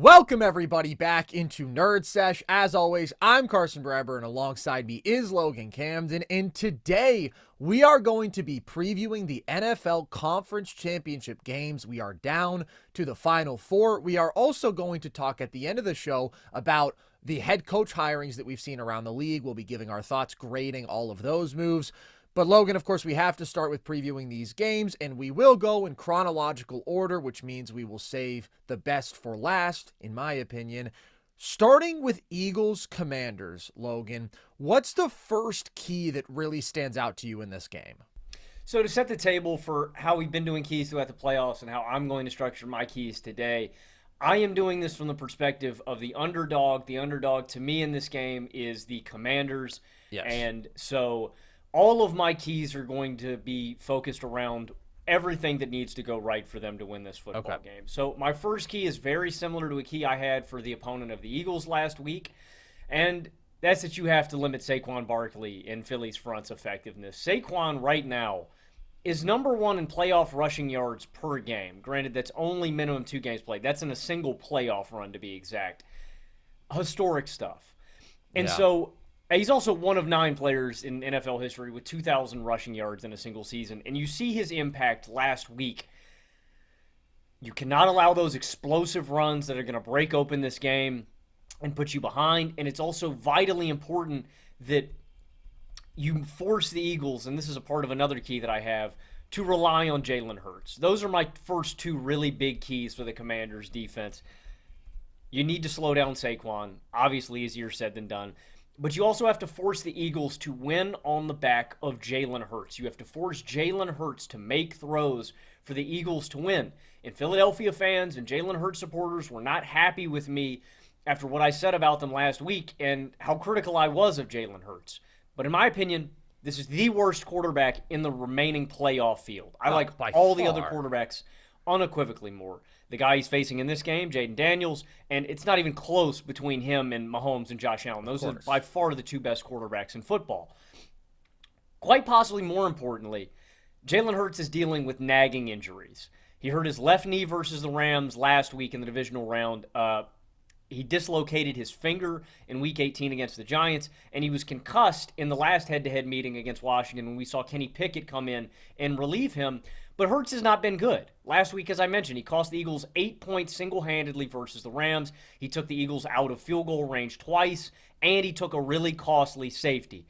Welcome everybody back into NerdSesh. As always, I'm Carson Breber and alongside me is Logan Camden. And today we are going to be previewing the NFL Conference Championship games. We are down to the Final Four. We are also going to talk at the end of the show about the head coach hirings that we've seen around the league. We'll be giving our thoughts, grading all of those moves. But Logan, of course, we have to start with previewing these games, and we will go in chronological order, which means we will save the best for last, in my opinion. Starting with Eagles-Commanders, Logan, what's the first key that really stands out to you in this game? So to set the table for how we've been doing keys throughout the playoffs and how I'm going to structure my keys today, I am doing this from the perspective of the underdog. The underdog to me in this game is the Commanders. Yes. And so all of my keys are going to be focused around everything that needs to go right for them to win this football game. So my first key is very similar to a key I had for the opponent of the Eagles last week, and that's that you have to limit Saquon Barkley in Philly's front's effectiveness. Saquon right now is number one in playoff rushing yards per game. Granted, that's only minimum 2 games played. That's in a single playoff run, to be exact. Historic stuff. And so he's also one of 9 players in NFL history with 2,000 rushing yards in a single season. And you see his impact last week. You cannot allow those explosive runs that are going to break open this game and put you behind. And it's also vitally important that you force the Eagles, and this is a part of another key that I have, to rely on Jalen Hurts. Those are my first 2 really big keys for the Commanders' defense. You need to slow down Saquon. Obviously, easier said than done. But you also have to force the Eagles to win on the back of Jalen Hurts. You have to force Jalen Hurts to make throws for the Eagles to win. And Philadelphia fans and Jalen Hurts supporters were not happy with me after what I said about them last week and how critical I was of Jalen Hurts. But in my opinion, this is the worst quarterback in the remaining playoff field. I like all the other quarterbacks unequivocally more. The guy he's facing in this game, Jayden Daniels, and it's not even close between him and Mahomes and Josh Allen. Those are by far the 2 best quarterbacks in football. Quite possibly more importantly, Jalen Hurts is dealing with nagging injuries. He hurt his left knee versus the Rams last week in the divisional round. He dislocated his finger in Week 18 against the Giants, and he was concussed in the last head-to-head meeting against Washington when we saw Kenny Pickett come in and relieve him. But Hurts has not been good. Last week, as I mentioned, he cost the Eagles 8 points single-handedly versus the Rams. He took the Eagles out of field goal range twice, and he took a really costly safety.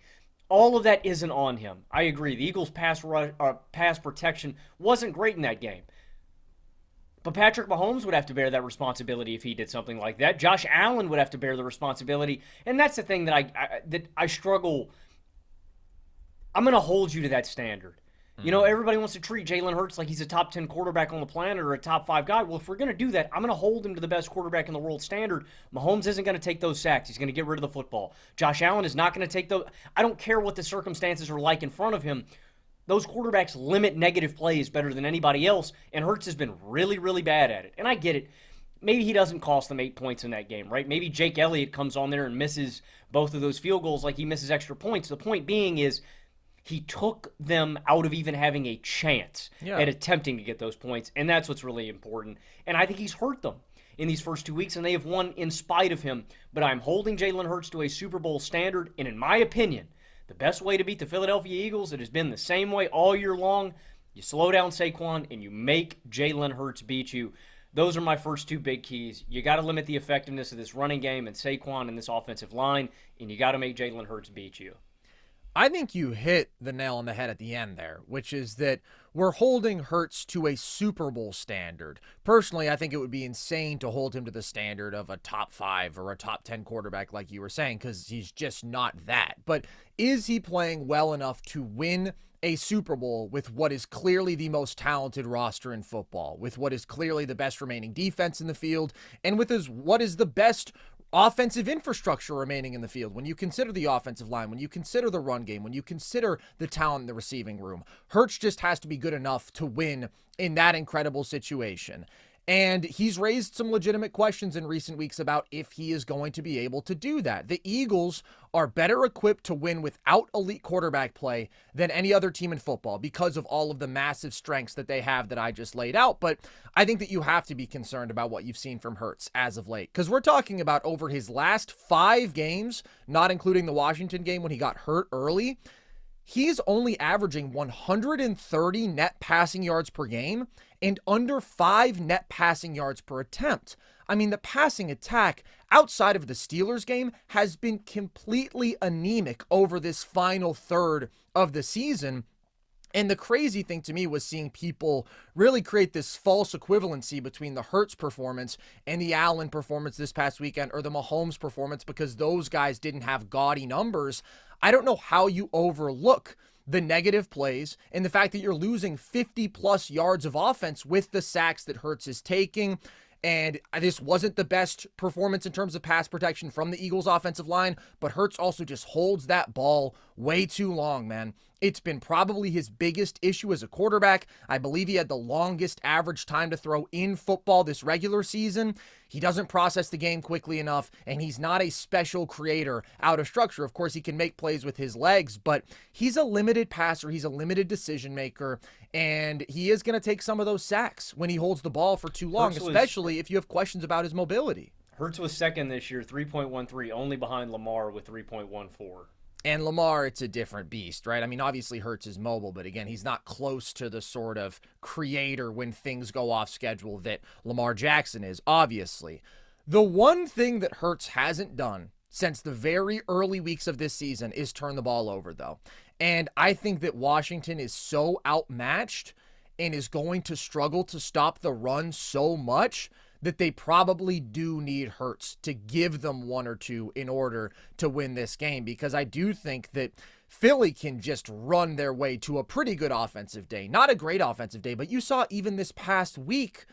All of that isn't on him. I agree. The Eagles' pass protection wasn't great in that game. But Patrick Mahomes would have to bear that responsibility if he did something like that. Josh Allen would have to bear the responsibility. And that's the thing that I struggle. I'm going to hold you to that standard. You know, everybody wants to treat Jalen Hurts like he's a top 10 quarterback on the planet or a top 5 guy. Well, if we're going to do that, I'm going to hold him to the best quarterback in the world standard. Mahomes isn't going to take those sacks. He's going to get rid of the football. Josh Allen is not going to take those. I don't care what the circumstances are like in front of him. Those quarterbacks limit negative plays better than anybody else, and Hurts has been really, really bad at it. And I get it. Maybe he doesn't cost them 8 points in that game, right? Maybe Jake Elliott comes on there and misses both of those field goals like he misses extra points. The point being is he took them out of even having a chance at attempting to get those points, and that's what's really important. And I think he's hurt them in these first 2 weeks, and they have won in spite of him. But I'm holding Jalen Hurts to a Super Bowl standard, and in my opinion, the best way to beat the Philadelphia Eagles, it has been the same way all year long. You slow down Saquon, and you make Jalen Hurts beat you. Those are my first 2 big keys. You got to limit the effectiveness of this running game and Saquon and this offensive line, and you got to make Jalen Hurts beat you. I think you hit the nail on the head at the end there, which is that we're holding Hurts to a Super Bowl standard. Personally, I think it would be insane to hold him to the standard of a top 5 or a top 10 quarterback like you were saying, because he's just not that. But is he playing well enough to win a Super Bowl with what is clearly the most talented roster in football, with what is clearly the best remaining defense in the field, and with what is the best offensive infrastructure remaining in the field? When you consider the offensive line, when you consider the run game, when you consider the talent in the receiving room, Hurts just has to be good enough to win in that incredible situation. And he's raised some legitimate questions in recent weeks about if he is going to be able to do that. The Eagles are better equipped to win without elite quarterback play than any other team in football because of all of the massive strengths that they have that I just laid out. But I think that you have to be concerned about what you've seen from Hurts as of late, because we're talking about over his last 5 games, not including the Washington game when he got hurt early, he's only averaging 130 net passing yards per game and under 5 net passing yards per attempt. I mean, the passing attack outside of the Steelers game has been completely anemic over this final third of the season. And the crazy thing to me was seeing people really create this false equivalency between the Hurts performance and the Allen performance this past weekend, or the Mahomes performance, because those guys didn't have gaudy numbers. I don't know how you overlook the negative plays and the fact that you're losing 50 plus yards of offense with the sacks that Hurts is taking. And this wasn't the best performance in terms of pass protection from the Eagles offensive line, but Hurts also just holds that ball way too long, man. It's been probably his biggest issue as a quarterback. I believe he had the longest average time to throw in football this regular season. He doesn't process the game quickly enough, and he's not a special creator out of structure. Of course, he can make plays with his legs, but he's a limited passer. He's a limited decision maker, and he is going to take some of those sacks when he holds the ball for too long, especially if you have questions about his mobility. Hurts was second this year, 3.13, only behind Lamar with 3.14. And Lamar, it's a different beast, right? I mean, obviously Hurts is mobile, but again, he's not close to the sort of creator when things go off schedule that Lamar Jackson is, obviously. The one thing that Hurts hasn't done since the very early weeks of this season is turn the ball over, though. And I think that Washington is so outmatched and is going to struggle to stop the run so much that they probably do need Hurts to give them 1 or 2 in order to win this game, because I do think that Philly can just run their way to a pretty good offensive day. Not a great offensive day, but you saw even this past week,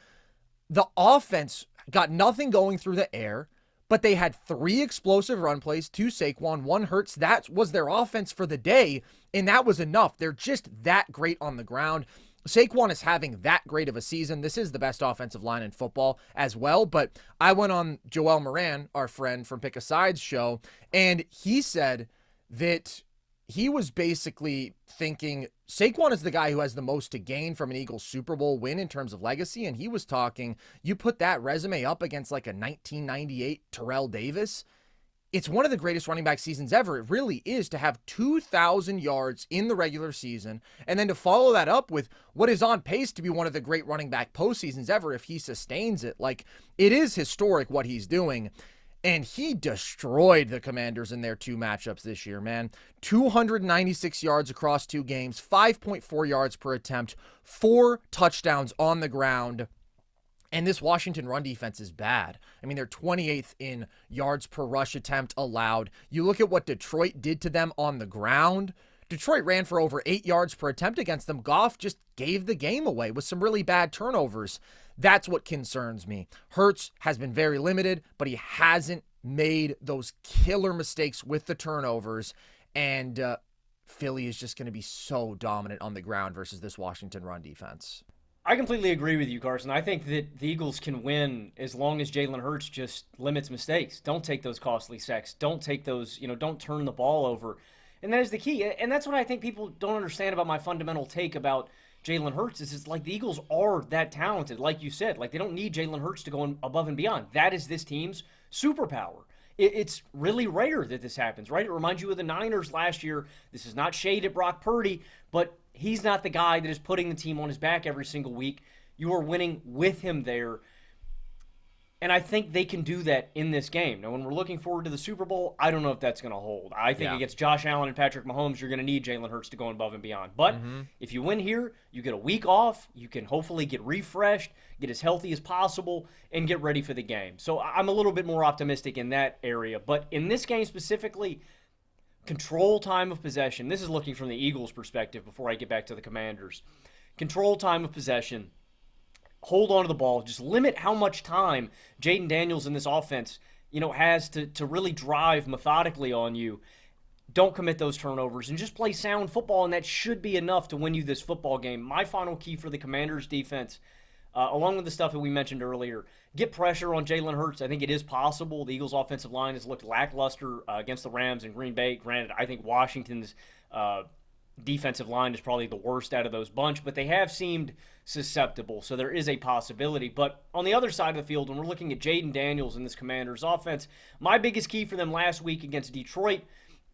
the offense got nothing going through the air, but they had 3 explosive run plays, 2 Saquon, 1 Hurts. That was their offense for the day, and that was enough. They're just that great on the ground. Saquon is having that great of a season. This is the best offensive line in football as well. But I went on Joel Moran, our friend from Pick a Side's show, and he said that he was basically thinking Saquon is the guy who has the most to gain from an Eagles Super Bowl win in terms of legacy. And he was talking, you put that resume up against like a 1998 Terrell Davis, it's one of the greatest running back seasons ever. It really is, to have 2,000 yards in the regular season and then to follow that up with what is on pace to be one of the great running back postseasons ever if he sustains it. Like, it is historic what he's doing. And he destroyed the Commanders in their 2 matchups this year, man. 296 yards across 2 games, 5.4 yards per attempt, 4 touchdowns on the ground. And this Washington run defense is bad. I mean, they're 28th in yards per rush attempt allowed. You look at what Detroit did to them on the ground. Detroit ran for over 8 yards per attempt against them. Goff just gave the game away with some really bad turnovers. That's what concerns me. Hurts has been very limited, but he hasn't made those killer mistakes with the turnovers. And Philly is just going to be so dominant on the ground versus this Washington run defense. I completely agree with you, Carson. I think that the Eagles can win as long as Jalen Hurts just limits mistakes. Don't take those costly sacks. Don't take those, don't turn the ball over. And that is the key. And that's what I think people don't understand about my fundamental take about Jalen Hurts is it's like the Eagles are that talented. Like you said, like they don't need Jalen Hurts to go above and beyond. That is this team's superpower. It's really rare that this happens, right? It reminds you of the Niners last year. This is not shade at Brock Purdy, but he's not the guy that is putting the team on his back every single week. You are winning with him there. And I think they can do that in this game. Now, when we're looking forward to the Super Bowl, I don't know if that's going to hold. I think against Josh Allen and Patrick Mahomes, you're going to need Jalen Hurts to go above and beyond. But if you win here, you get a week off. You can hopefully get refreshed, get as healthy as possible, and get ready for the game. So I'm a little bit more optimistic in that area. But in this game specifically, control time of possession. This is looking from the Eagles' perspective before I get back to the Commanders. Control time of possession. Hold on to the ball. Just limit how much time Jayden Daniels in this offense, has to really drive methodically on you. Don't commit those turnovers and just play sound football, and that should be enough to win you this football game. My final key for the Commanders' defense, along with the stuff that we mentioned earlier. Get pressure on Jalen Hurts. I think it is possible. The Eagles' offensive line has looked lackluster against the Rams and Green Bay. Granted, I think Washington's defensive line is probably the worst out of those bunch, but they have seemed susceptible, so there is a possibility. But on the other side of the field, when we're looking at Jayden Daniels and this Commanders offense, my biggest key for them last week against Detroit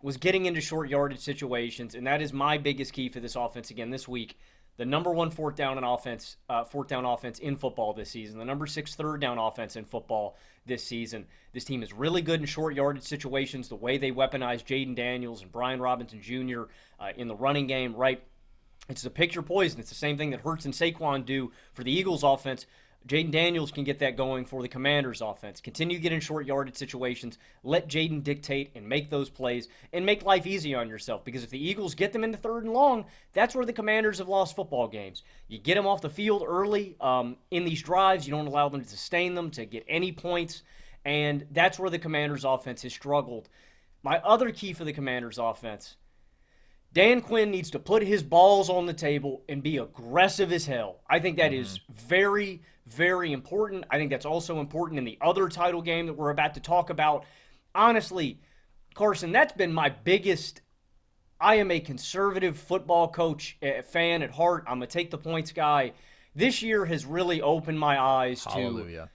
was getting into short yardage situations, and that is my biggest key for this offense again this week. The number one fourth down offense in football this season. The number 6 third down offense in football this season. This team is really good in short yardage situations. The way they weaponize Jayden Daniels and Brian Robinson Jr. In the running game, right? It's a picture poison. It's the same thing that Hurts and Saquon do for the Eagles offense. Jayden Daniels can get that going for the Commanders offense. Continue to get in short yardage situations. Let Jayden dictate and make those plays and make life easy on yourself, because if the Eagles get them into third and long, that's where the Commanders have lost football games. You get them off the field early in these drives. You don't allow them to sustain them, to get any points, and that's where the Commanders offense has struggled. My other key for the Commanders offense, Dan Quinn needs to put his balls on the table and be aggressive as hell. I think that is very, very important. I think that's also important in the other title game that we're about to talk about. Honestly, Carson, that's been my biggest. I am a conservative football coach fan at heart. I'm a take the points guy. This year has really opened my eyes to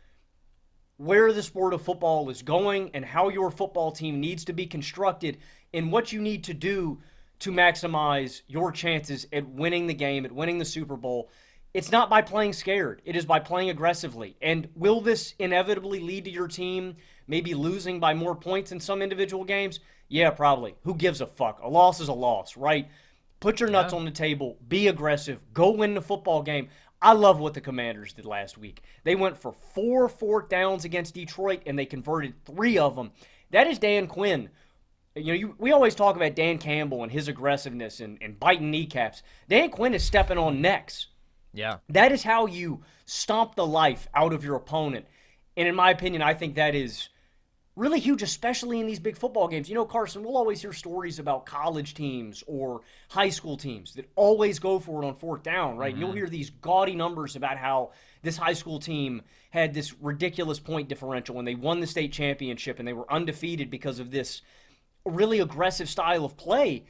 where the sport of football is going and how your football team needs to be constructed and what you need to do to maximize your chances at winning the game, at winning the Super Bowl. It's not by playing scared. It is by playing aggressively. And will this inevitably lead to your team maybe losing by more points in some individual games? Yeah, probably. Who gives a fuck? A loss is a loss, right? Put your nuts on the table. Be aggressive. Go win the football game. I love what the Commanders did last week. They went for 4 fourth downs against Detroit, and they converted 3 of them. That is Dan Quinn. We always talk about Dan Campbell and his aggressiveness and biting kneecaps. Dan Quinn is stepping on necks. Yeah. That is how you stomp the life out of your opponent. And in my opinion, I think that is really huge, especially in these big football games. Carson, we'll always hear stories about college teams or high school teams that always go for it on fourth down, right? Mm-hmm. You'll hear these gaudy numbers about how this high school team had this ridiculous point differential when they won the state championship and they were undefeated because of this really aggressive style of play.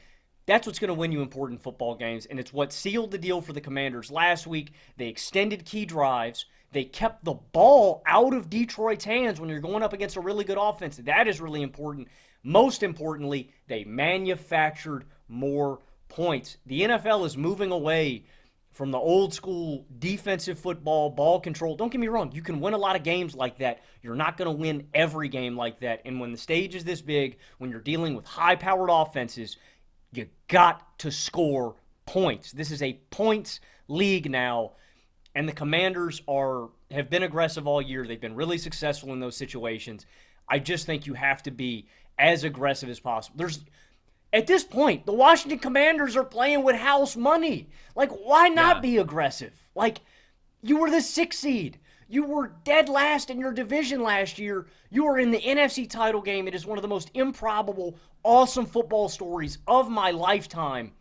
That's what's going to win you important football games, and it's what sealed the deal for the Commanders last week. They extended key drives. They kept the ball out of Detroit's hands when you're going up against a really good offense. That is really important. Most importantly, they manufactured more points. The NFL is moving away from the old school defensive football, ball control. Don't get me wrong. You can win a lot of games like that. You're not going to win every game like that. And when the stage is this big, when you're dealing with high-powered offenses, you got to score points. This is a points league now, and the Commanders have been aggressive all year. They've been really successful in those situations. I just think you have to be as aggressive as possible. At this point, the Washington Commanders are playing with house money. Why not be aggressive? You were the 6th seed. You were dead last in your division last year. You were in the NFC title game. It is one of the most improbable, awesome football stories of my lifetime.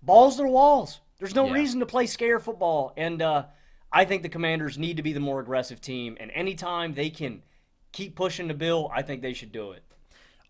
Balls to the walls. There's no reason to play scare football. And I think the Commanders need to be the more aggressive team. And anytime they can keep pushing the bill, I think they should do it.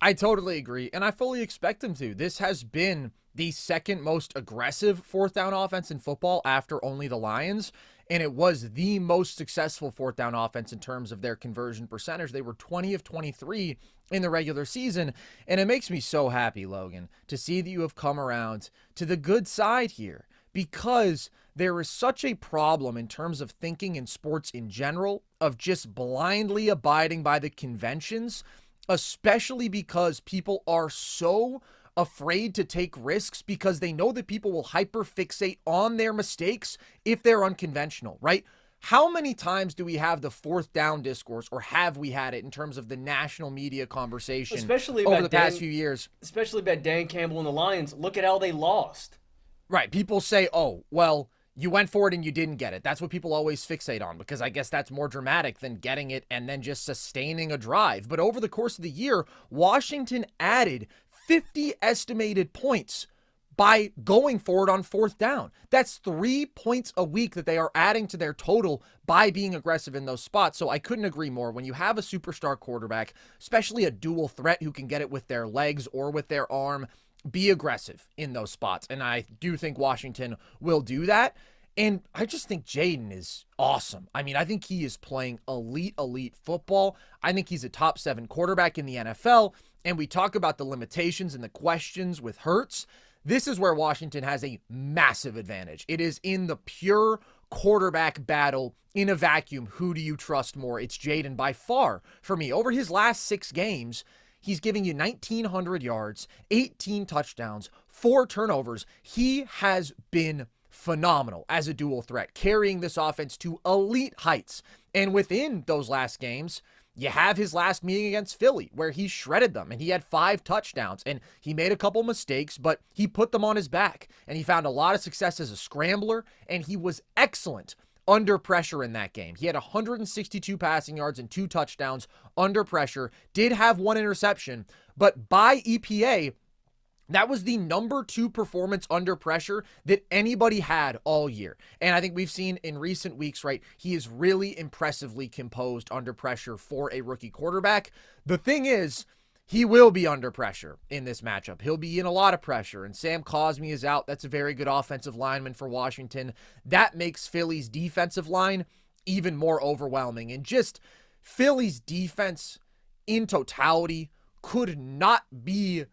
I totally agree, and I fully expect them to. This has been the second most aggressive fourth down offense in football after only the Lions, and it was the most successful fourth down offense in terms of their conversion percentage. They were 20 of 23 in the regular season, and it makes me so happy, Logan, to see that you have come around to the good side here, because there is such a problem in terms of thinking in sports in general of just blindly abiding by the conventions, especially because people are so afraid to take risks because they know that people will hyperfixate on their mistakes if they're unconventional, right? How many times do we have the fourth down discourse, or have we had it in terms of the national media conversation over the past few years? Especially about Dan Campbell and the Lions. Look at how they lost. Right. People say, oh, well, you went for it and you didn't get it. That's what people always fixate on, because I guess that's more dramatic than getting it and then just sustaining a drive. But over the course of the year, Washington added 50 estimated points by going for it on fourth down. That's 3 points a week that they are adding to their total by being aggressive in those spots. So I couldn't agree more. When you have a superstar quarterback, especially a dual threat who can get it with their legs or with their arm, be aggressive in those spots. And I do think Washington will do that. And I just think Jayden is awesome. I mean, I think he is playing elite football. I think he's a top 7 quarterback in the NFL. And we talk about the limitations and the questions with Hurts. This is where Washington has a massive advantage. It is in the pure quarterback battle in a vacuum. Who do you trust more? It's Jayden by far for me. Over his last 6 games, he's giving you 1,900 yards, 18 touchdowns, 4 turnovers. He has been phenomenal as a dual threat, carrying this offense to elite heights. And within those last games, you have his last meeting against Philly where he shredded them and he had 5 touchdowns and he made a couple mistakes, but he put them on his back and he found a lot of success as a scrambler, and he was excellent under pressure in that game. He had 162 passing yards and 2 touchdowns under pressure, did have 1 interception, but by EPA, that was the number 2 performance under pressure that anybody had all year. And I think we've seen in recent weeks, right, he is really impressively composed under pressure for a rookie quarterback. The thing is, he will be under pressure in this matchup. He'll be in a lot of pressure, and Sam Cosmi is out. That's a very good offensive lineman for Washington. That makes Philly's defensive line even more overwhelming. And just Philly's defense in totality could not be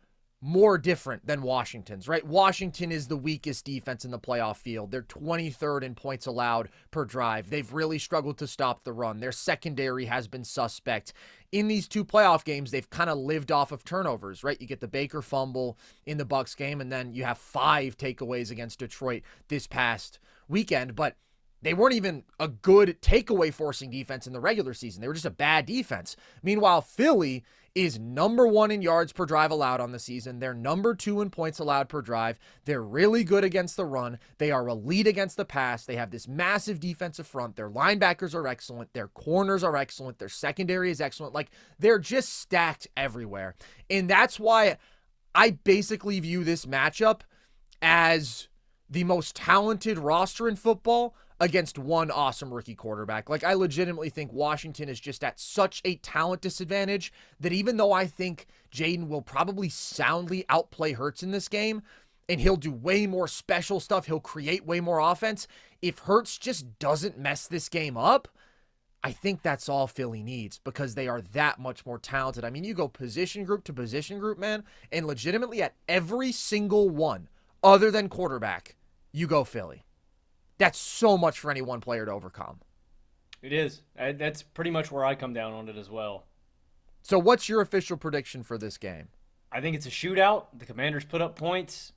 more different than Washington's, right? Washington is the weakest defense in the playoff field. They're 23rd in points allowed per drive. They've really struggled to stop the run. Their secondary has been suspect. In these 2 playoff games, they've kind of lived off of turnovers, right? You get the Baker fumble in the Bucs game, and then you have 5 takeaways against Detroit this past weekend, but they weren't even a good takeaway forcing defense in the regular season. They were just a bad defense. Meanwhile, Philly is number 1 in yards per drive allowed on the season. They're number 2 in points allowed per drive. They're really good against the run. They are elite against the pass. They have this massive defensive front. Their linebackers are excellent. Their corners are excellent. Their secondary is excellent. Like, they're just stacked everywhere. And that's why I basically view this matchup as the most talented roster in football against one awesome rookie quarterback. Like, I legitimately think Washington is just at such a talent disadvantage that even though I think Jayden will probably soundly outplay Hurts in this game, and he'll do way more special stuff, he'll create way more offense, if Hurts just doesn't mess this game up, I think that's all Philly needs because they are that much more talented. I mean, you go position group to position group, man, and legitimately at every single one other than quarterback, you go Philly. That's so much for any one player to overcome. It is. That's pretty much where I come down on it as well. So what's your official prediction for this game? I think it's a shootout. The Commanders put up points.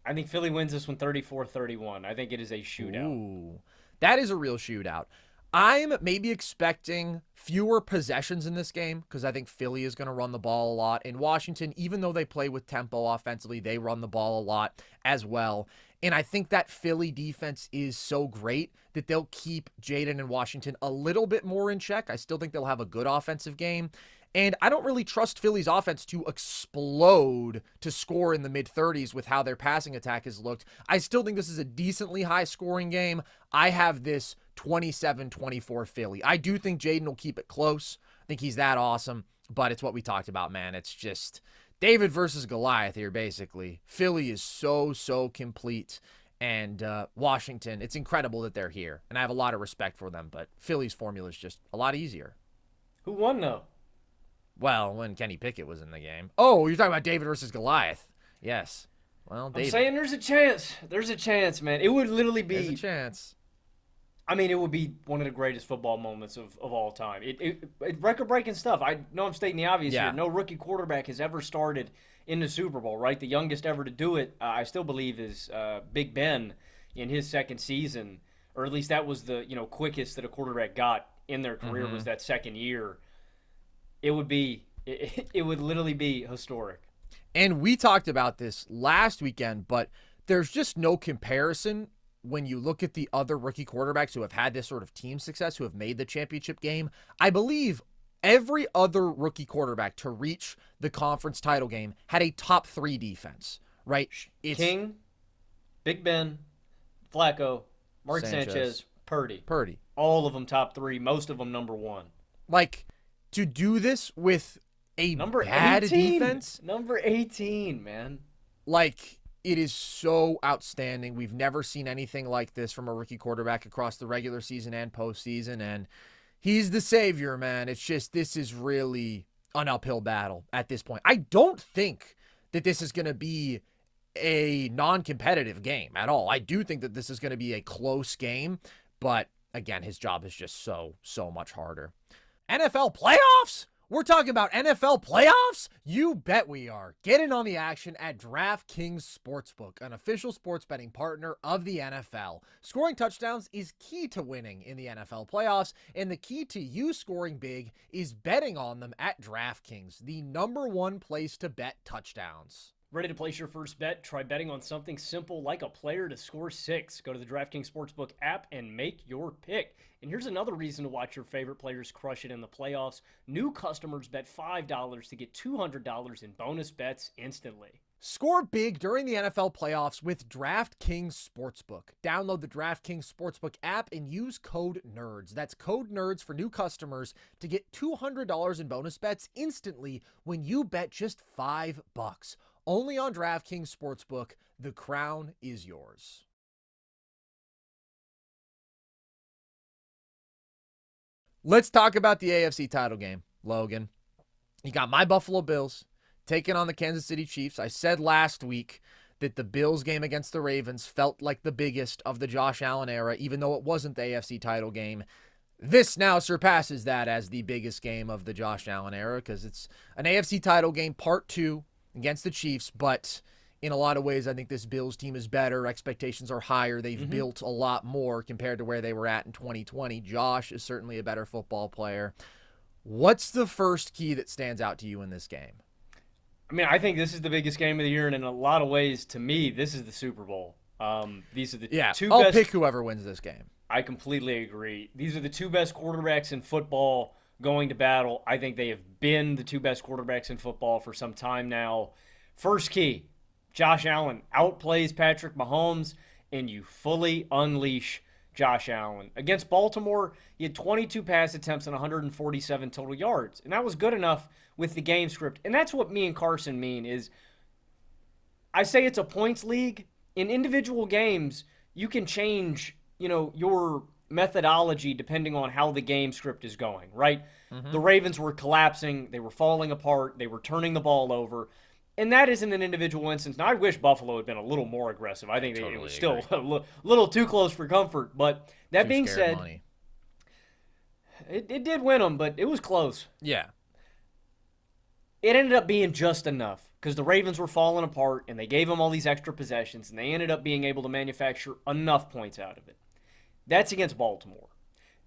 I think Philly wins this one 34-31. I think it is a shootout. Ooh, that is a real shootout. I'm maybe expecting fewer possessions in this game because I think Philly is going to run the ball a lot. And Washington, even though they play with tempo offensively, they run the ball a lot as well. And I think that Philly defense is so great that they'll keep Jayden and Washington a little bit more in check. I still think they'll have a good offensive game. And I don't really trust Philly's offense to explode to score in the mid-30s with how their passing attack has looked. I still think this is a decently high-scoring game. I have this 27-24 Philly. I do think Jayden will keep it close. I think he's that awesome. But it's what we talked about, man. It's just David versus Goliath here, basically. Philly is so complete. And Washington, it's incredible that they're here. And I have a lot of respect for them. But Philly's formula is just a lot easier. Who won, though? Well, when Kenny Pickett was in the game. Oh, you're talking about David versus Goliath. Yes. Well, David. I'm saying there's a chance. There's a chance, man. It would literally be... There's a chance. I mean, it would be one of the greatest football moments of all time. It record-breaking stuff. I know I'm stating the obvious here. No rookie quarterback has ever started in the Super Bowl, right? The youngest ever to do it, I still believe, is Big Ben in his second season. Or at least that was the quickest that a quarterback got in their career was that second year. It would literally be historic. And we talked about this last weekend, but there's just no comparison when you look at the other rookie quarterbacks who have had this sort of team success, who have made the championship game. I believe every other rookie quarterback to reach the conference title game had a top 3 defense, right? It's King, Big Ben, Flacco, Mark Sanchez, Purdy. All of them top 3, most of them number 1. Like, to do this with a number bad 18. defense? Number 18, man. Like, it is so outstanding. We've never seen anything like this from a rookie quarterback across the regular season and postseason, and he's the savior, man. It's just, this is really an uphill battle at this point. I don't think that this is going to be a non-competitive game at all. I do think that this is going to be a close game, but again, his job is just so much harder. NFL playoffs? We're talking about NFL playoffs? You bet we are. Get in on the action at DraftKings Sportsbook, an official sports betting partner of the NFL. Scoring touchdowns is key to winning in the NFL playoffs, and the key to you scoring big is betting on them at DraftKings, the #1 place to bet touchdowns. Ready to place your first bet? Try betting on something simple like a player to score 6. Go to the DraftKings Sportsbook app and make your pick. And here's another reason to watch your favorite players crush it in the playoffs. New customers bet $5 to get $200 in bonus bets instantly. Score big during the NFL playoffs with DraftKings Sportsbook. Download the DraftKings Sportsbook app and use code NERDS. That's code NERDS for new customers to get $200 in bonus bets instantly when you bet just $5. Only on DraftKings Sportsbook. The crown is yours. Let's talk about the AFC title game, Logan. You got my Buffalo Bills taking on the Kansas City Chiefs. I said last week that the Bills game against the Ravens felt like the biggest of the Josh Allen era, even though it wasn't the AFC title game. This now surpasses that as the biggest game of the Josh Allen era because it's an AFC title game, part 2 against the Chiefs, but in a lot of ways, I think this Bills team is better. Expectations are higher. They've built a lot more compared to where they were at in 2020. Josh is certainly a better football player. What's the first key that stands out to you in this game? I mean, I think this is the biggest game of the year, and in a lot of ways, to me, this is the Super Bowl. These are the two I'll best. Pick whoever wins this game. I completely agree. These are the 2 best quarterbacks in football going to battle. I think they have been the 2 best quarterbacks in football for some time now. First key, Josh Allen outplays Patrick Mahomes, and you fully unleash Josh Allen. Against Baltimore, he had 22 pass attempts and 147 total yards, and that was good enough with the game script. And that's what me and Carson mean is I say it's a points league. In individual games, you can change, your methodology depending on how the game script is going, right? The Ravens were collapsing. They were falling apart. They were turning the ball over. And that isn't an individual instance. Now, I wish Buffalo had been a little more aggressive. I think it was still a little too close for comfort. But that being said, it did win them, but it was close. Yeah. It ended up being just enough because the Ravens were falling apart, and they gave them all these extra possessions, and they ended up being able to manufacture enough points out of it. That's against Baltimore.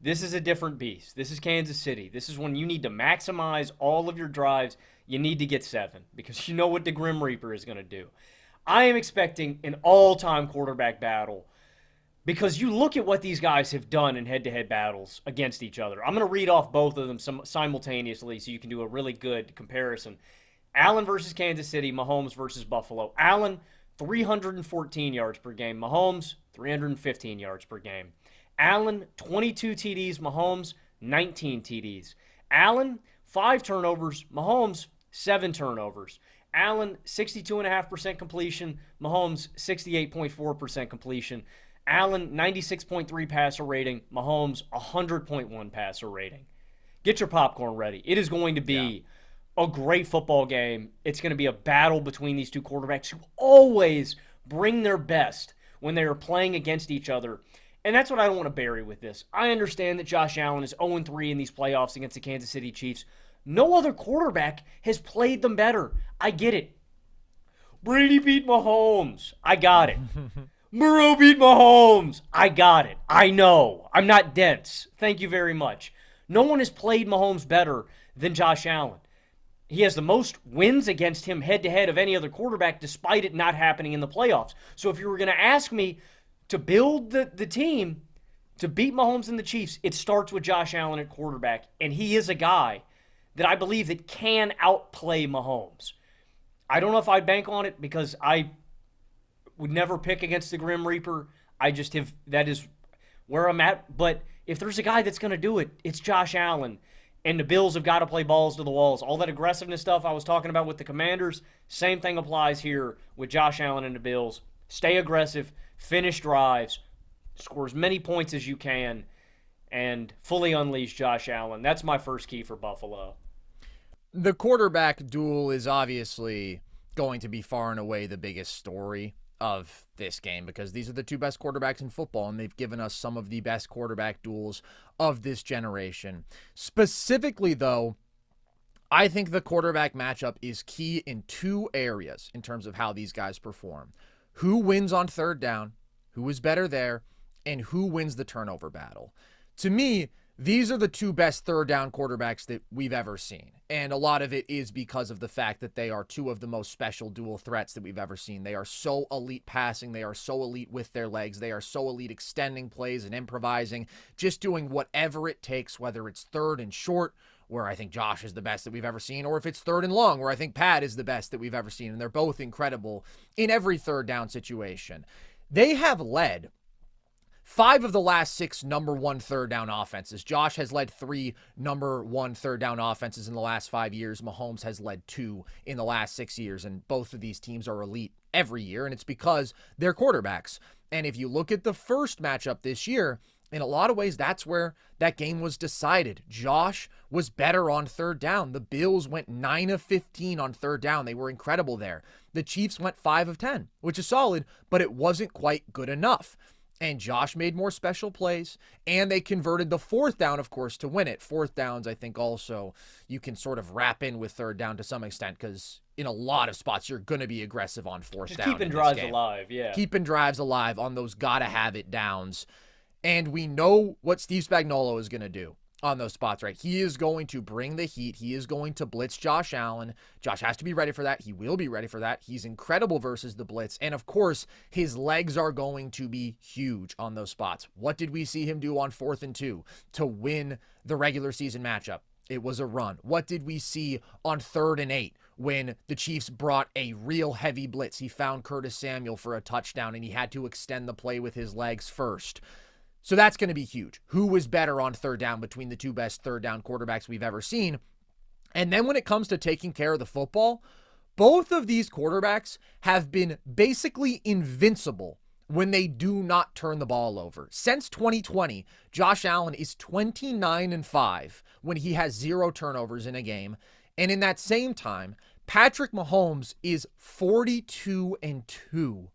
This is a different beast. This is Kansas City. This is when you need to maximize all of your drives. You need to get 7 because you know what the Grim Reaper is going to do. I am expecting an all-time quarterback battle because you look at what these guys have done in head-to-head battles against each other. I'm going to read off both of them simultaneously so you can do a really good comparison. Allen versus Kansas City, Mahomes versus Buffalo. Allen, 314 yards per game. Mahomes, 315 yards per game. Allen, 22 TDs. Mahomes, 19 TDs. Allen, 5 turnovers. Mahomes, 7 turnovers. Allen, 62.5% completion. Mahomes, 68.4% completion. Allen, 96.3 passer rating. Mahomes, 100.1 passer rating. Get your popcorn ready. It is going to be a great football game. It's going to be a battle between these 2 quarterbacks who always bring their best when they are playing against each other. And that's what I don't want to bury with this. I understand that Josh Allen is 0-3 in these playoffs against the Kansas City Chiefs. No other quarterback has played them better. I get it. Brady beat Mahomes. I got it. Burrow beat Mahomes. I got it. I know. I'm not dense. Thank you very much. No one has played Mahomes better than Josh Allen. He has the most wins against him head-to-head of any other quarterback, despite it not happening in the playoffs. So if you were going to ask me to build the team to beat Mahomes and the Chiefs, it starts with Josh Allen at quarterback, and he is a guy that I believe that can outplay Mahomes. I don't know if I'd bank on it because I would never pick against the Grim Reaper. That is where I'm at. But if there's a guy that's going to do it, it's Josh Allen. And the Bills have got to play balls to the walls. All that aggressiveness stuff I was talking about with the Commanders, same thing applies here with Josh Allen and the Bills. Stay aggressive, finish drives, score as many points as you can, and fully unleash Josh Allen. That's my first key for Buffalo. The quarterback duel is obviously going to be far and away the biggest story of this game because these are the two best quarterbacks in football, and they've given us some of the best quarterback duels of this generation. Specifically, though, I think the quarterback matchup is key in two areas in terms of how these guys perform. Who wins on third down, who is better there, and who wins the turnover battle. To me, these are the two best third down quarterbacks that we've ever seen. And a lot of it is because of the fact that they are two of the most special dual threats that we've ever seen. They are so elite passing. They are so elite with their legs. They are so elite extending plays and improvising, just doing whatever it takes, whether it's third and short, where I think Josh is the best that we've ever seen, or if it's third and long, where I think Pat is the best that we've ever seen. And they're both incredible in every third down situation. They have led 5 of the last 6 number 1 third down offenses. Josh has led 3 number 1 third down offenses in the last 5 years. Mahomes has led 2 in the last 6 years. And both of these teams are elite every year. And it's because they're quarterbacks. And if you look at the first matchup this year, in a lot of ways, that's where that game was decided. Josh was better on third down. The Bills went 9 of 15 on third down. They were incredible there. The Chiefs went 5 of 10, which is solid, but it wasn't quite good enough. And Josh made more special plays, and they converted the fourth down, of course, to win it. Fourth downs, I think, also you can sort of wrap in with third down to some extent because in a lot of spots you're going to be aggressive on fourth Just down. Keeping drives alive, yeah. Keeping drives alive on those gotta-have-it downs. And we know what Steve Spagnuolo is going to do on those spots, right? He is going to bring the heat. He is going to blitz Josh Allen. Josh has to be ready for that. He will be ready for that. He's incredible versus the blitz. And of course, his legs are going to be huge on those spots. What did we see him do on 4th and 2 to win the regular season matchup? It was a run. What did we see on 3rd and 8 when the Chiefs brought a real heavy blitz? He found Curtis Samuel for a touchdown, and he had to extend the play with his legs first. So that's going to be huge. Who was better on third down between the two best third down quarterbacks we've ever seen? And then when it comes to taking care of the football, both of these quarterbacks have been basically invincible when they do not turn the ball over. Since 2020, Josh Allen is 29-5 when he has 0 turnovers in a game. And in that same time, Patrick Mahomes is 42-2.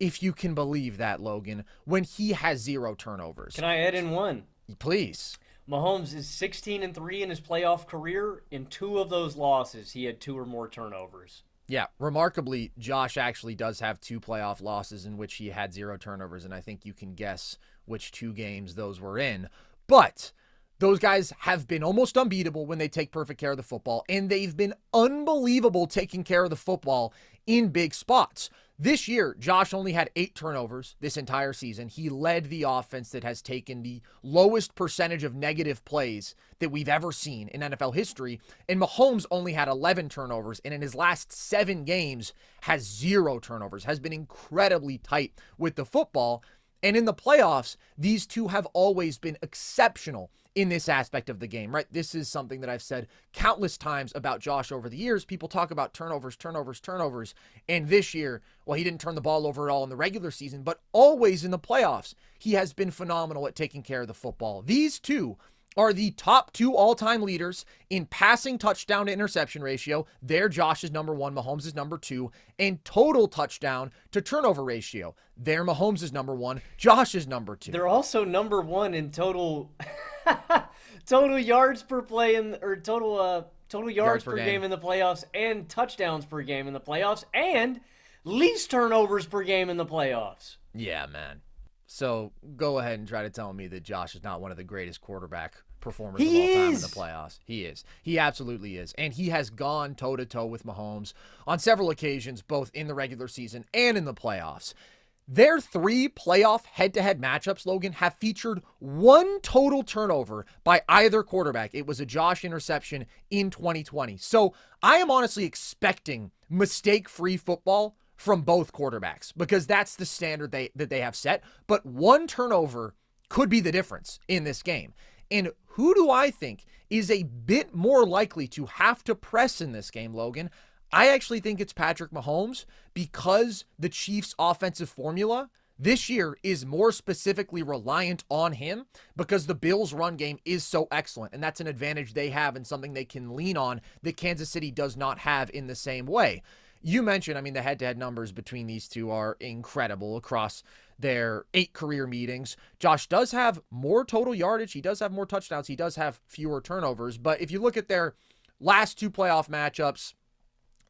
If you can believe that, Logan, when he has 0 turnovers. Can I add in one? Please. Mahomes is 16-3 in his playoff career. In 2 of those losses, he had 2 or more turnovers. Yeah, remarkably, Josh actually does have 2 playoff losses in which he had 0 turnovers, and I think you can guess which 2 games those were in. But those guys have been almost unbeatable when they take perfect care of the football, and they've been unbelievable taking care of the football in big spots. This year, Josh only had 8 turnovers this entire season. He led the offense that has taken the lowest percentage of negative plays that we've ever seen in NFL history. And Mahomes only had 11 turnovers, and in his last 7 games has 0 turnovers, has been incredibly tight with the football. And in the playoffs, these two have always been exceptional in this aspect of the game, right? This is something that I've said countless times about Josh over the years. People talk about turnovers. And this year, well, he didn't turn the ball over at all in the regular season, but always in the playoffs, he has been phenomenal at taking care of the football. These two are the top 2 all-time leaders in passing touchdown to interception ratio. There, Josh is number 1, Mahomes is number 2, and total touchdown to turnover ratio. There, Mahomes is number 1, Josh is number 2. They're also number 1 in total total yards per play or total yards per game in the playoffs, and touchdowns per game in the playoffs, and least turnovers per game in the playoffs. Yeah, man. So go ahead and try to tell me that Josh is not one of the greatest quarterback performers of all time in the playoffs. He is. He absolutely is. And he has gone toe-to-toe with Mahomes on several occasions, both in the regular season and in the playoffs. Their 3 playoff head-to-head matchups, Logan, have featured 1 total turnover by either quarterback. It was a Josh interception in 2020. So I am honestly expecting mistake-free football from both quarterbacks because that's the standard that they have set. But one turnover could be the difference in this game. And who do I think is a bit more likely to have to press in this game, Logan? I actually think it's Patrick Mahomes because the Chiefs' offensive formula this year is more specifically reliant on him because the Bills' run game is so excellent, and that's an advantage they have and something they can lean on that Kansas City does not have in the same way. You mentioned, the head-to-head numbers between these two are incredible across their 8 career meetings. Josh does have more total yardage. He does have more touchdowns. He does have fewer turnovers. But if you look at their last 2 playoff matchups,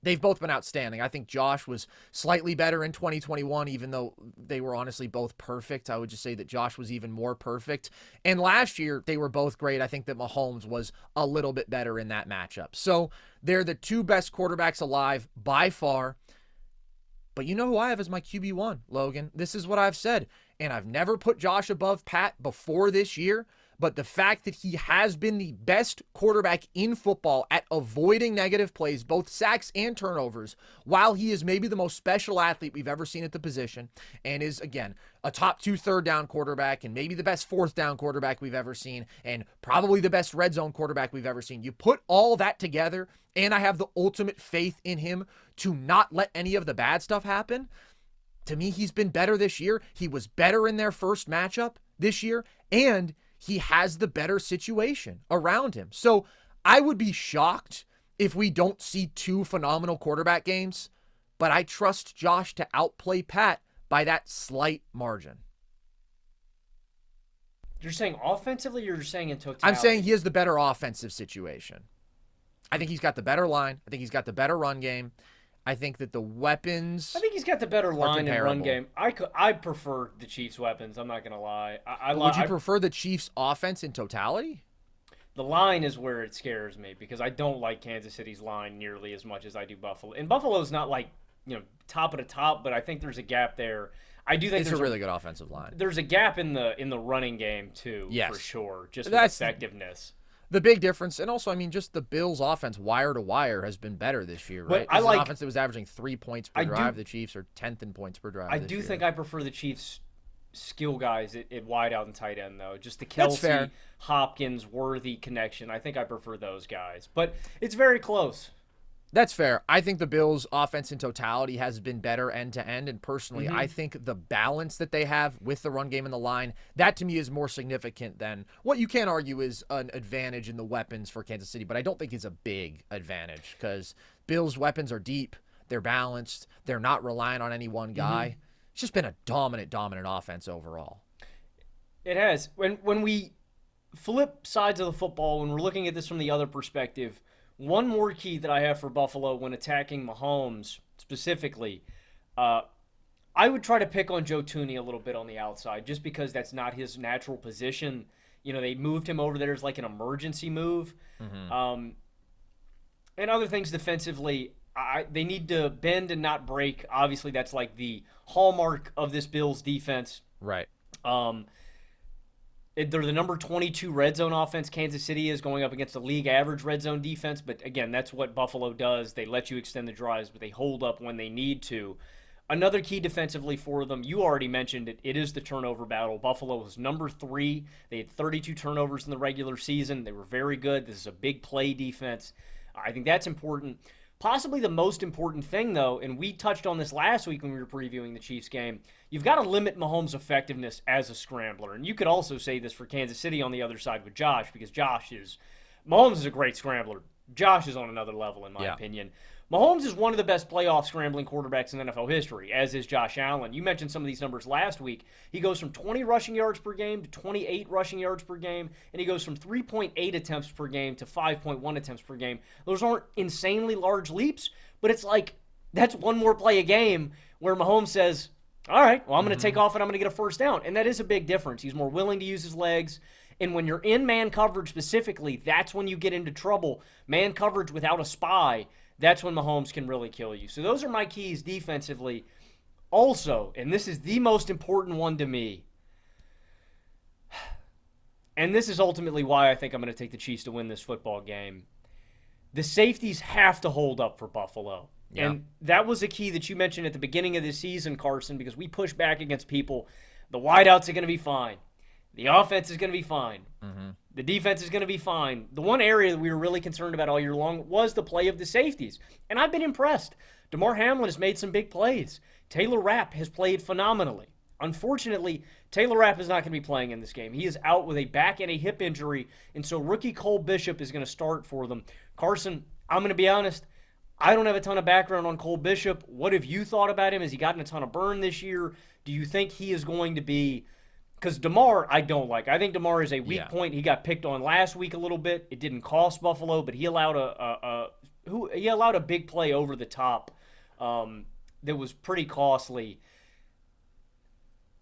they've both been outstanding. I think Josh was slightly better in 2021, even though they were honestly both perfect. I would just say that Josh was even more perfect. And last year, they were both great. I think that Mahomes was a little bit better in that matchup. So they're the 2 best quarterbacks alive by far. But you know who I have as my QB1, Logan? This is what I've said. And I've never put Josh above Pat before this year. But the fact that he has been the best quarterback in football at avoiding negative plays, both sacks and turnovers, while he is maybe the most special athlete we've ever seen at the position and is, again, a top 2 third down quarterback and maybe the best 4th down quarterback we've ever seen and probably the best red zone quarterback we've ever seen. You put all that together, and I have the ultimate faith in him to not let any of the bad stuff happen. To me, he's been better this year. He was better in their first matchup this year, and he has the better situation around him. So I would be shocked if we don't see 2 phenomenal quarterback games, but I trust Josh to outplay Pat by that slight margin. You're saying offensively, or you're saying in totality? I'm saying he has the better offensive situation. I think he's got the better line. I think he's got the better run game. I think that the weapons. I think he's got the better line and run game. I prefer the Chiefs' weapons. I'm not going to lie. Would you prefer the Chiefs' offense in totality? The line is where it scares me because I don't like Kansas City's line nearly as much as I do Buffalo. And Buffalo's not like top of the top, but I think there's a gap there. I do think it's there's a really good offensive line. There's a gap in the running game too, yes, for sure. Just with effectiveness. The big difference, and also, just the Bills' offense, wire to wire, has been better this year, right? I like an offense that was averaging 3 points per drive. The Chiefs are 10th in points per drive. I do think I prefer the Chiefs' skill guys at wide out and tight end, though. Just the Kelsey, Hopkins, Worthy connection. I think I prefer those guys, but it's very close. That's fair. I think the Bills' offense in totality has been better end-to-end, and personally, I think the balance that they have with the run game and the line, that to me is more significant than what you can argue is an advantage in the weapons for Kansas City, but I don't think it's a big advantage because Bills' weapons are deep, they're balanced, they're not relying on any one guy. It's just been a dominant offense overall. It has. When we flip sides of the football, when we're looking at this from the other perspective, one more key that I have for Buffalo when attacking Mahomes specifically, I would try to pick on Joe Thuney a little bit on the outside just because that's not his natural position. They moved him over there as like an emergency move. And other things defensively, they need to bend and not break. Obviously, that's like the hallmark of this Bills defense. Right. They're the number 22 red zone offense. Kansas City is going up against the league average red zone defense. But again, that's what Buffalo does. They let you extend the drives, but they hold up when they need to. Another key defensively for them, you already mentioned it, it is the turnover battle. Buffalo was number 3. They had 32 turnovers in the regular season. They were very good. This is a big play defense. I think that's important. Possibly the most important thing, though, and we touched on this last week when we were previewing the Chiefs game, you've got to limit Mahomes' effectiveness as a scrambler. And you could also say this for Kansas City on the other side with Josh, because Mahomes is a great scrambler. Josh is on another level, in my opinion. Mahomes is one of the best playoff scrambling quarterbacks in NFL history, as is Josh Allen. You mentioned some of these numbers last week. He goes from 20 rushing yards per game to 28 rushing yards per game, and he goes from 3.8 attempts per game to 5.1 attempts per game. Those aren't insanely large leaps, but it's like that's one more play a game where Mahomes says, all right, well, I'm going to take off and I'm going to get a first down. And that is a big difference. He's more willing to use his legs. And when you're in man coverage specifically, that's when you get into trouble. Man coverage without a spy, that's when Mahomes can really kill you. So those are my keys defensively. Also, and this is the most important one to me, and this is ultimately why I think I'm going to take the Chiefs to win this football game, the safeties have to hold up for Buffalo. Yeah. And that was a key that you mentioned at the beginning of the season, Carson, because we push back against people. The wideouts are going to be fine. The offense is going to be fine. Mm-hmm. The defense is going to be fine. The one area that we were really concerned about all year long was the play of the safeties. And I've been impressed. DeMar Hamlin has made some big plays. Taylor Rapp has played phenomenally. Unfortunately, Taylor Rapp is not going to be playing in this game. He is out with a back and a hip injury, and so rookie Cole Bishop is going to start for them. Carson, I'm going to be honest, I don't have a ton of background on Cole Bishop. What have you thought about him? Has he gotten a ton of burn this year? Do you think he is going to be – because DeMar, I don't like. I think DeMar is a weak point. He got picked on last week a little bit. It didn't cost Buffalo, but he allowed a big play over the top that was pretty costly.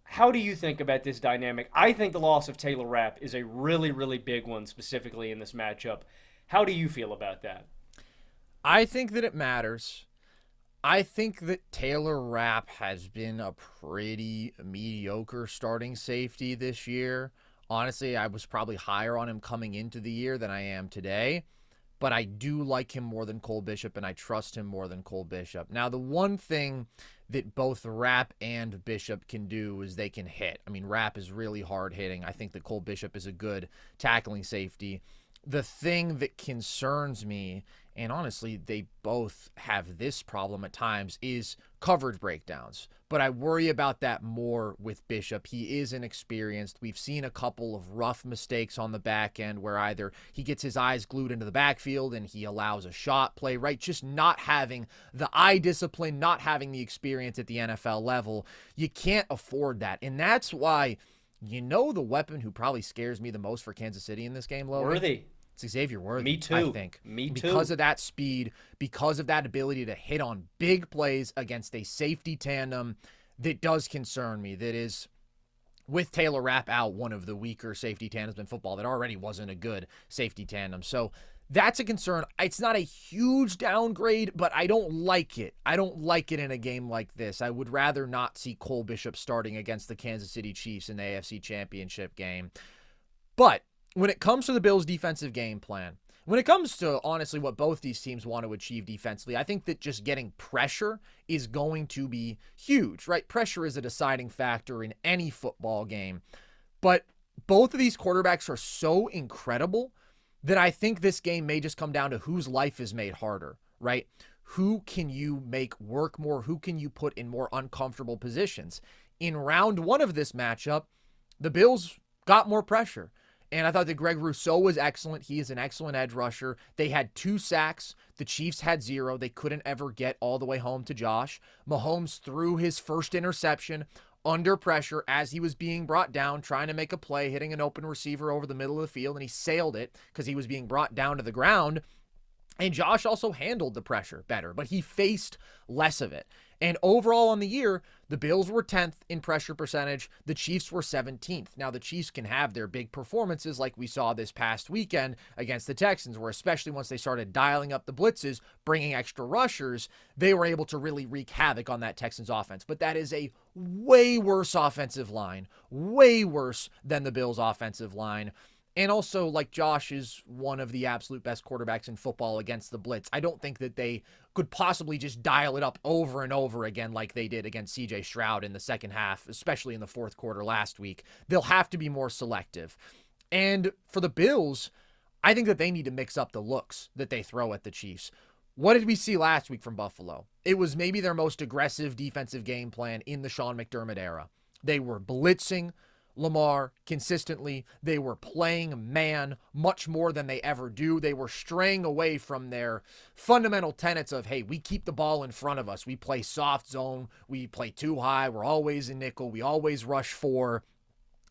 How do you think about this dynamic? I think the loss of Taylor Rapp is a really, really big one, specifically in this matchup. How do you feel about that? I think that it matters. I think that Taylor Rapp has been a pretty mediocre starting safety this year. Honestly, I was probably higher on him coming into the year than I am today. But I do like him more than Cole Bishop, and I trust him more than Cole Bishop. Now, the one thing that both Rapp and Bishop can do is they can hit. I mean, Rapp is really hard hitting. I think that Cole Bishop is a good tackling safety. The thing that concerns me, and honestly, they both have this problem at times, is coverage breakdowns. But I worry about that more with Bishop. He is inexperienced. We've seen a couple of rough mistakes on the back end where either he gets his eyes glued into the backfield and he allows a shot play, right? Just not having the eye discipline, not having the experience at the NFL level. You can't afford that. And that's why, the weapon who probably scares me the most for Kansas City in this game, Logan? Worthy. It's Xavier Worthy. Me too. I think. Me too. Because of that speed, because of that ability to hit on big plays against a safety tandem that does concern me. That is, with Taylor Rapp out, one of the weaker safety tandems in football that already wasn't a good safety tandem. So that's a concern. It's not a huge downgrade, but I don't like it. I don't like it in a game like this. I would rather not see Cole Bishop starting against the Kansas City Chiefs in the AFC Championship game. But when it comes to the Bills' defensive game plan, when it comes to, honestly, what both these teams want to achieve defensively, I think that just getting pressure is going to be huge, right? Pressure is a deciding factor in any football game. But both of these quarterbacks are so incredible that I think this game may just come down to whose life is made harder, right? Who can you make work more? Who can you put in more uncomfortable positions? In round one of this matchup, the Bills got more pressure. And I thought that Greg Rousseau was excellent. He is an excellent edge rusher. They had 2 sacks. The Chiefs had 0. They couldn't ever get all the way home to Josh. Mahomes threw his first interception under pressure as he was being brought down, trying to make a play, hitting an open receiver over the middle of the field, and he sailed it because he was being brought down to the ground. And Josh also handled the pressure better, but he faced less of it. And overall on the year, the Bills were 10th in pressure percentage. The Chiefs were 17th. Now, the Chiefs can have their big performances like we saw this past weekend against the Texans, where especially once they started dialing up the blitzes, bringing extra rushers, they were able to really wreak havoc on that Texans offense. But that is a way worse offensive line, way worse than the Bills' offensive line. And also, like, Josh is one of the absolute best quarterbacks in football against the blitz. I don't think that they could possibly just dial it up over and over again like they did against C.J. Stroud in the second half, especially in the fourth quarter last week. They'll have to be more selective. And for the Bills, I think that they need to mix up the looks that they throw at the Chiefs. What did we see last week from Buffalo? It was maybe their most aggressive defensive game plan in the Sean McDermott era. They were blitzing Lamar consistently. They were playing man much more than they ever do. They were straying away from their fundamental tenets of, hey, we keep the ball in front of us. We play soft zone. We play too high. We're always in nickel. We always rush 4.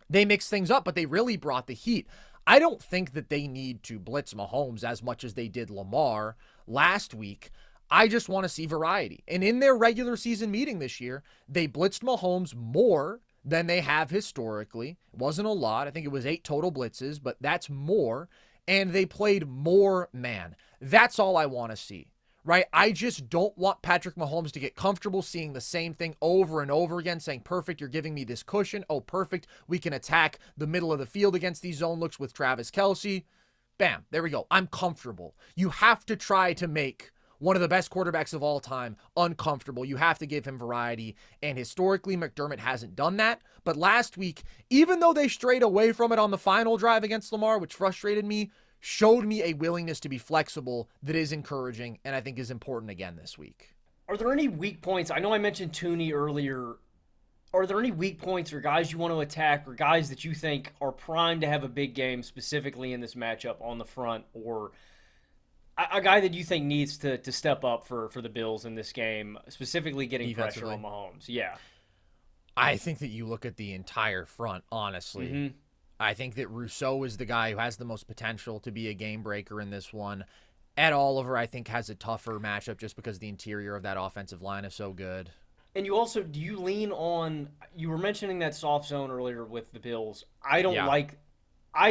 They mixed things up, but they really brought the heat. I don't think that they need to blitz Mahomes as much as they did Lamar last week. I just want to see variety. And in their regular season meeting this year, they blitzed Mahomes more than they have historically. It wasn't a lot. I think it was 8 total blitzes, but that's more. And they played more man. That's all I want to see, right? I just don't want Patrick Mahomes to get comfortable seeing the same thing over and over again, saying, perfect, you're giving me this cushion. Oh, perfect, we can attack the middle of the field against these zone looks with Travis Kelce. Bam, there we go. I'm comfortable. You have to try to make one of the best quarterbacks of all time, uncomfortable. You have to give him variety, and historically, McDermott hasn't done that. But last week, even though they strayed away from it on the final drive against Lamar, which frustrated me, showed me a willingness to be flexible that is encouraging and I think is important again this week. Are there any weak points? I know I mentioned Tooney earlier. Are there any weak points or guys you want to attack or guys that you think are primed to have a big game specifically in this matchup on the front, or a guy that you think needs to step up for the Bills in this game, specifically getting pressure on Mahomes? Yeah. I think that you look at the entire front, honestly. Mm-hmm. I think that Rousseau is the guy who has the most potential to be a game breaker in this one. Ed Oliver, I think, has a tougher matchup just because the interior of that offensive line is so good. And you also, do you lean on, you were mentioning that soft zone earlier with the Bills. I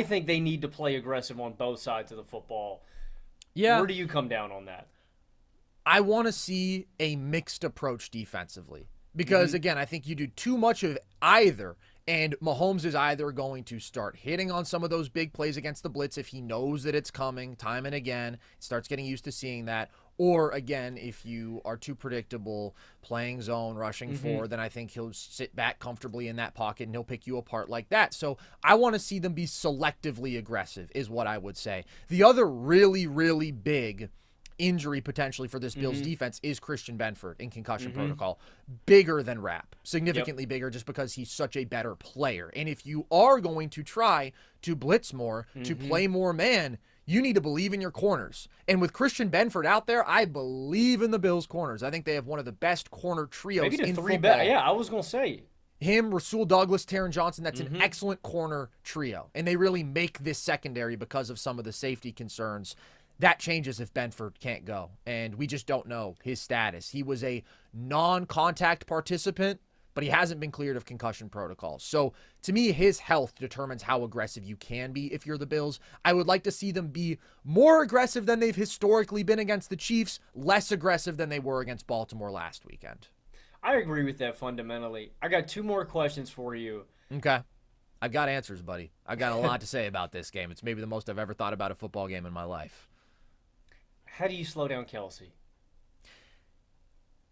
think they need to play aggressive on both sides of the football. Yeah. Where do you come down on that? I want to see a mixed approach defensively. Because, again, I think you do too much of either, and Mahomes is either going to start hitting on some of those big plays against the blitz if he knows that it's coming time and again, starts getting used to seeing that, or, again, if you are too predictable, playing zone, rushing forward, then I think he'll sit back comfortably in that pocket and he'll pick you apart like that. So I want to see them be selectively aggressive is what I would say. The other really, really big injury potentially for this Bills defense is Christian Benford in concussion protocol. Bigger than Rapp. Significantly bigger just because he's such a better player. And if you are going to try to blitz more, to play more man, you need to believe in your corners. And with Christian Benford out there, I believe in the Bills' corners. I think they have one of the best corner trios maybe in three football. Yeah, I was going to say. Him, Rasul Douglas, Taron Johnson, that's an excellent corner trio. And they really make this secondary because of some of the safety concerns. That changes if Benford can't go, and we just don't know his status. He was a non-contact participant, but he hasn't been cleared of concussion protocols. So, to me, his health determines how aggressive you can be if you're the Bills. I would like to see them be more aggressive than they've historically been against the Chiefs, less aggressive than they were against Baltimore last weekend. I agree with that fundamentally. I got two more questions for you. Okay. I've got answers, buddy. I've got a lot to say about this game. It's maybe the most I've ever thought about a football game in my life. How do you slow down Kelsey?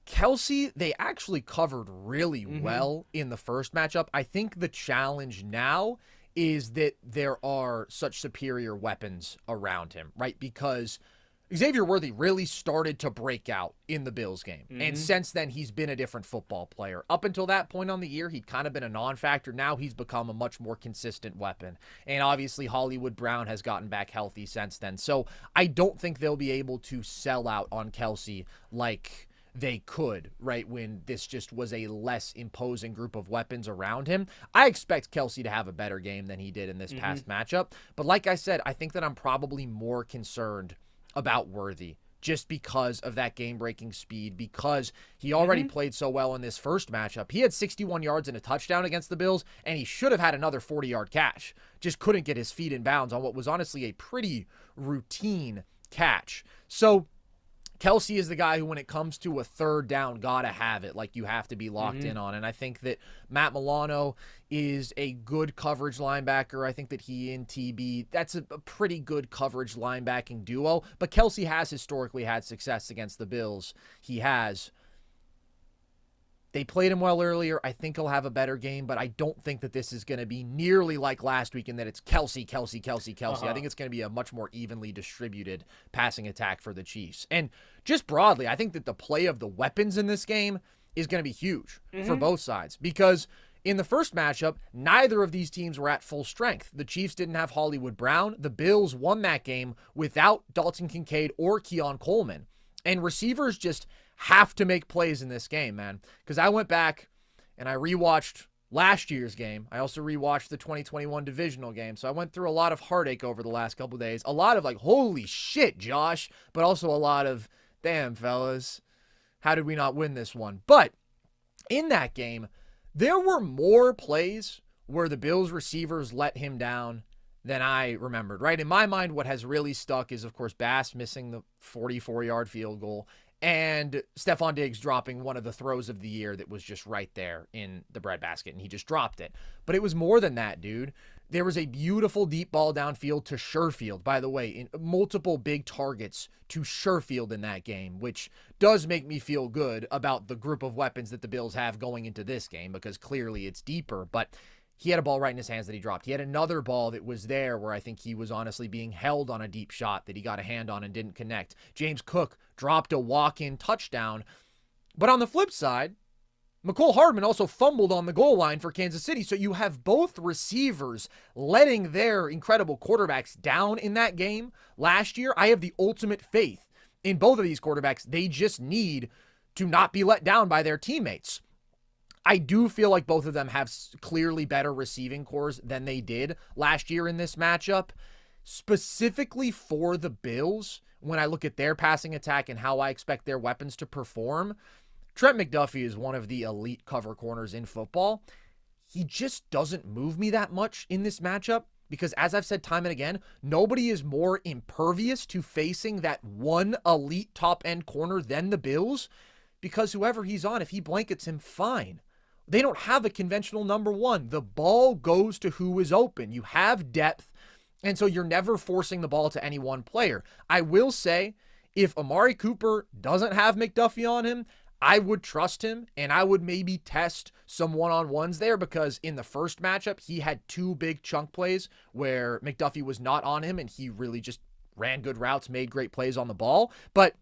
Kelsey, they actually covered really well in the first matchup. I think the challenge now is that there are such superior weapons around him, right? Because Xavier Worthy really started to break out in the Bills game. And since then, he's been a different football player. Up until that point on the year, he'd kind of been a non-factor. Now he's become a much more consistent weapon. And obviously, Hollywood Brown has gotten back healthy since then. So I don't think they'll be able to sell out on Kelsey like they could, right, when this just was a less imposing group of weapons around him. I expect Kelsey to have a better game than he did in this past matchup. But like I said, I think that I'm probably more concerned about Worthy just because of that game-breaking speed, because he already played so well in this first matchup. He had 61 yards and a touchdown against the Bills, and he should have had another 40-yard catch. Just couldn't get his feet in bounds on what was honestly a pretty routine catch. So Kelsey is the guy who, when it comes to a third down, gotta have it. Like, you have to be locked in on. And I think that Matt Milano is a good coverage linebacker. I think that he and TB, that's a pretty good coverage linebacking duo. But Kelsey has historically had success against the Bills. He has. They played him well earlier. I think he'll have a better game, but I don't think that this is going to be nearly like last week in that it's Kelsey. I think it's going to be a much more evenly distributed passing attack for the Chiefs. And just broadly, I think that the play of the weapons in this game is going to be huge for both sides, because in the first matchup, neither of these teams were at full strength. The Chiefs didn't have Hollywood Brown. The Bills won that game without Dalton Kincaid or Keon Coleman. And receivers just have to make plays in this game, man. Because I went back and I rewatched last year's game. I also rewatched the 2021 divisional game. So I went through a lot of heartache over the last couple of days. A lot of like, holy shit, Josh. But also a lot of, damn, fellas, how did we not win this one? But in that game, there were more plays where the Bills receivers let him down than I remembered, right? In my mind, what has really stuck is, of course, Bass missing the 44-yard field goal and Stephon Diggs dropping one of the throws of the year that was just right there in the breadbasket, and he just dropped it. But it was more than that, dude. There was a beautiful deep ball downfield to Sherfield, by the way, in multiple big targets to Sherfield in that game, which does make me feel good about the group of weapons that the Bills have going into this game, because clearly it's deeper. But he had a ball right in his hands that he dropped. He had another ball that was there where I think he was honestly being held on a deep shot that he got a hand on and didn't connect. James Cook dropped a walk-in touchdown. But on the flip side, Mecole Hardman also fumbled on the goal line for Kansas City. So you have both receivers letting their incredible quarterbacks down in that game last year. I have the ultimate faith in both of these quarterbacks. They just need to not be let down by their teammates. I do feel like both of them have clearly better receiving cores than they did last year in this matchup. Specifically for the Bills, when I look at their passing attack and how I expect their weapons to perform, Trent McDuffie is one of the elite cover corners in football. He just doesn't move me that much in this matchup because, as I've said time and again, nobody is more impervious to facing that one elite top-end corner than the Bills, because whoever he's on, if he blankets him, fine. They don't have a conventional number one. The ball goes to who is open. You have depth, and so you're never forcing the ball to any one player. I will say, if Amari Cooper doesn't have McDuffie on him, I would trust him, and I would maybe test some one-on-ones there, because in the first matchup, he had two big chunk plays where McDuffie was not on him, and he really just ran good routes, made great plays on the ball. But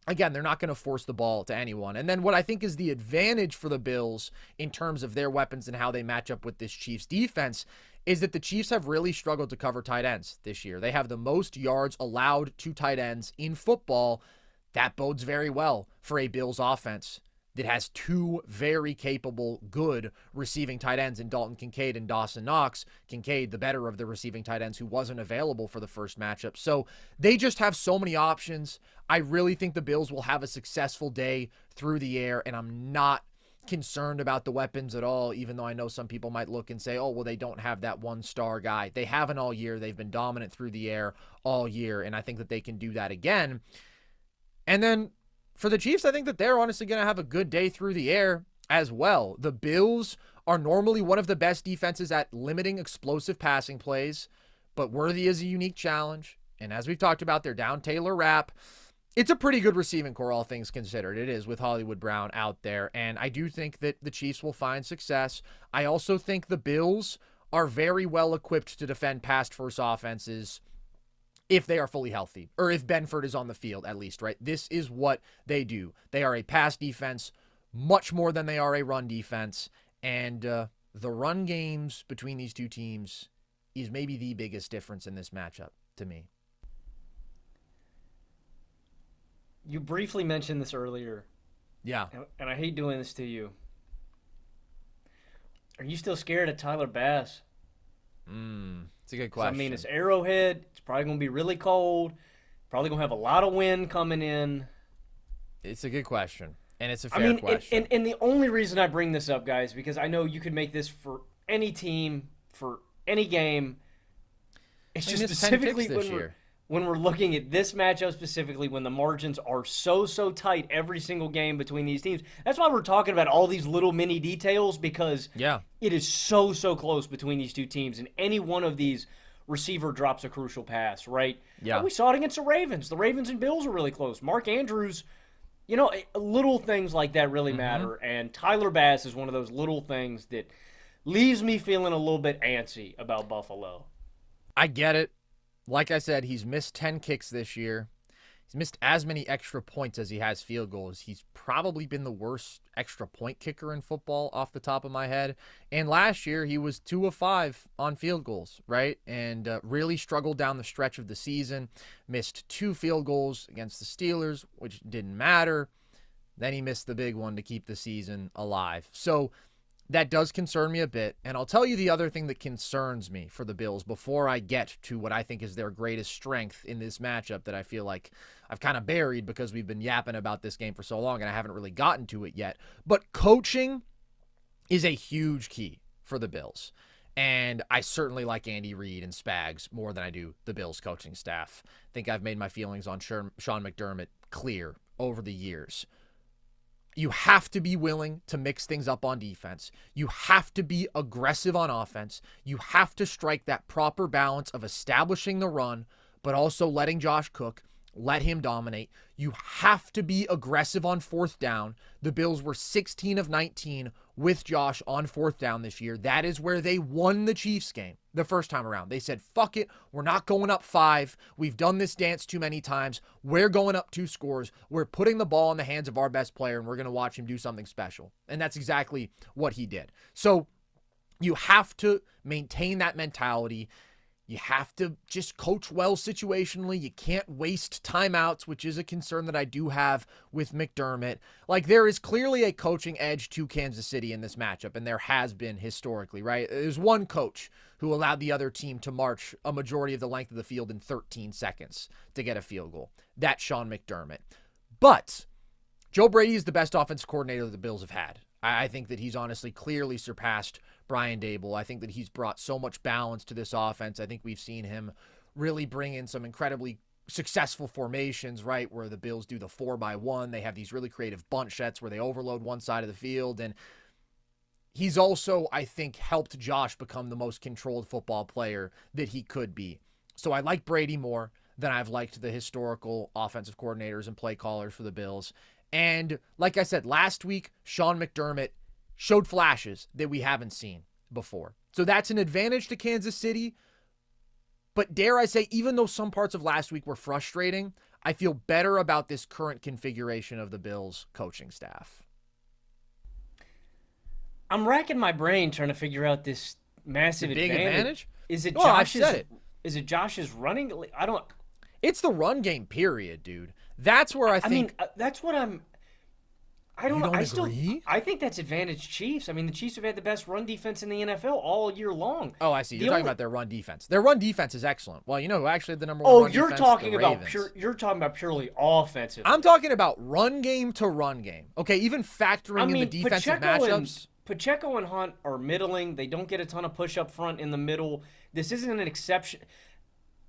again, they're not going to force the ball to anyone. And then what I think is the advantage for the Bills in terms of their weapons and how they match up with this Chiefs defense is that the Chiefs have really struggled to cover tight ends this year. They have the most yards allowed to tight ends in football. That bodes very well for a Bills offense that has two very capable, good receiving tight ends in Dalton Kincaid and Dawson Knox. Kincaid, the better of the receiving tight ends, who wasn't available for the first matchup. So they just have so many options. I really think the Bills will have a successful day through the air, and I'm not concerned about the weapons at all, even though I know some people might look and say, oh, well, they don't have that one-star guy. They haven't all year. They've been dominant through the air all year, and I think that they can do that again. And then for the Chiefs, I think that they're honestly going to have a good day through the air as well. The Bills are normally one of the best defenses at limiting explosive passing plays, but Worthy is a unique challenge. And as we've talked about, they're down Taylor Rapp. It's a pretty good receiving core, all things considered. It is, with Hollywood Brown out there. And I do think that the Chiefs will find success. I also think the Bills are very well equipped to defend pass-first offenses if they are fully healthy, or if Benford is on the field at least, right? This is what they do. They are a pass defense much more than they are a run defense. And the run games between these two teams is maybe the biggest difference in this matchup to me. You briefly mentioned this earlier. Yeah. And I hate doing this to you. Are you still scared of Tyler Bass? It's a good question. I mean, it's Arrowhead. It's probably going to be really cold. Probably going to have a lot of wind coming in. It's a good question. And it's a fair question. And the only reason I bring this up, guys, because I know you could make this for any team, for any game. It's just specifically when we're looking at this matchup specifically, when the margins are so tight every single game between these teams. That's why we're talking about all these little mini details, because it is so close between these two teams, and any one of these receiver drops a crucial pass, right? Yeah. And we saw it against the Ravens. The Ravens and Bills are really close. Mark Andrews, little things like that really matter, and Tyler Bass is one of those little things that leaves me feeling a little bit antsy about Buffalo. I get it. Like I said, he's missed 10 kicks this year. He's missed as many extra points as he has field goals. He's probably been the worst extra point kicker in football off the top of my head. And last year, he was 2 of 5 on field goals, right? And really struggled down the stretch of the season. Missed 2 field goals against the Steelers, which didn't matter. Then he missed the big one to keep the season alive. So that does concern me a bit. And I'll tell you the other thing that concerns me for the Bills before I get to what I think is their greatest strength in this matchup that I feel like I've kind of buried because we've been yapping about this game for so long and I haven't really gotten to it yet. But coaching is a huge key for the Bills. And I certainly like Andy Reid and Spags more than I do the Bills coaching staff. I think I've made my feelings on Sean McDermott clear over the years. You have to be willing to mix things up on defense. You have to be aggressive on offense. You have to strike that proper balance of establishing the run, but also letting Josh cook, let him dominate. You have to be aggressive on fourth down. The Bills were 16 of 19 with Josh on fourth down this year. That is where they won the Chiefs game the first time around. They said, fuck it. We're not going up 5. We've done this dance too many times. We're going up 2 scores. We're putting the ball in the hands of our best player, and we're going to watch him do something special. And that's exactly what he did. So you have to maintain that mentality. You have to just coach well situationally. You can't waste timeouts, which is a concern that I do have with McDermott. Like, there is clearly a coaching edge to Kansas City in this matchup, and there has been historically, right? There's one coach who allowed the other team to march a majority of the length of the field in 13 seconds to get a field goal. That's Sean McDermott. But Joe Brady is the best offensive coordinator that the Bills have had. I think that he's honestly clearly surpassed Brian Daboll. I think that he's brought so much balance to this offense. I think we've seen him really bring in some incredibly successful formations, right, where the Bills do the 4-by-1. They have these really creative bunch sets where they overload one side of the field. And he's also, I think, helped Josh become the most controlled football player that he could be. So I like Brady more than I've liked the historical offensive coordinators and play callers for the Bills. And like I said, last week, Sean McDermott showed flashes that we haven't seen before. So that's an advantage to Kansas City. But dare I say, even though some parts of last week were frustrating, I feel better about this current configuration of the Bills coaching staff. I'm racking my brain trying to figure out this massive big advantage. Is it Josh's? Is it Josh's running? I don't. It's the run game, period, dude. That's where I think. I mean, that's what I'm. I don't You know. don't agree? I think that's advantage Chiefs. I mean, the Chiefs have had the best run defense in the NFL all year long. Oh, I see. You're talking about their run defense. Their run defense is excellent. Well, you know who actually had the number one run defense? You're talking about purely offensive. I'm talking about run game to run game. Okay, even factoring in the defensive matchups. Pacheco and Hunt are middling. They don't get a ton of push up front in the middle. This isn't an exception.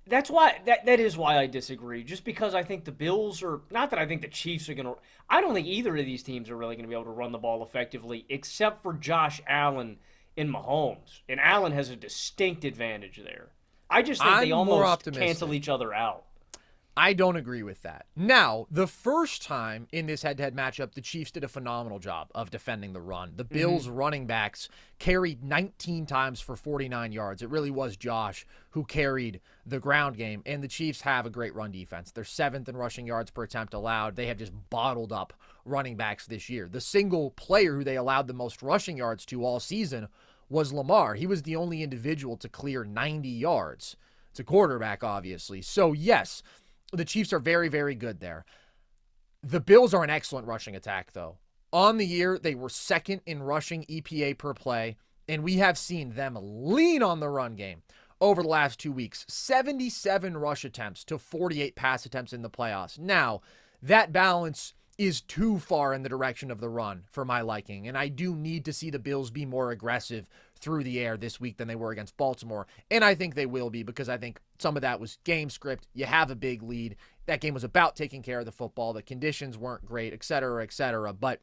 That's why that is why I disagree. Just because I think the Bills are not that I think the Chiefs are gonna. I don't think either of these teams are really gonna be able to run the ball effectively, except for Josh Allen and Mahomes. And Allen has a distinct advantage there. I just think they almost cancel each other out. I don't agree with that. Now, the first time in this head-to-head matchup, the Chiefs did a phenomenal job of defending the run. The Bills running backs carried 19 times for 49 yards. It really was Josh who carried the ground game, and the Chiefs have a great run defense. They're 7th in rushing yards per attempt allowed. They have just bottled up running backs this year. The single player who they allowed the most rushing yards to all season was Lamar. He was the only individual to clear 90 yards. It's a quarterback, obviously. So, yes, the Chiefs are very, very good there. The Bills are an excellent rushing attack, though. On the year, they were 2nd in rushing EPA per play, and we have seen them lean on the run game over the last 2 weeks. 77 rush attempts to 48 pass attempts in the playoffs. Now, that balance is too far in the direction of the run for my liking, and I do need to see the Bills be more aggressive through the air this week than they were against Baltimore, and I think they will be because I think some of that was game script. You have a big lead. That game was about taking care of the football. The conditions weren't great, et cetera, but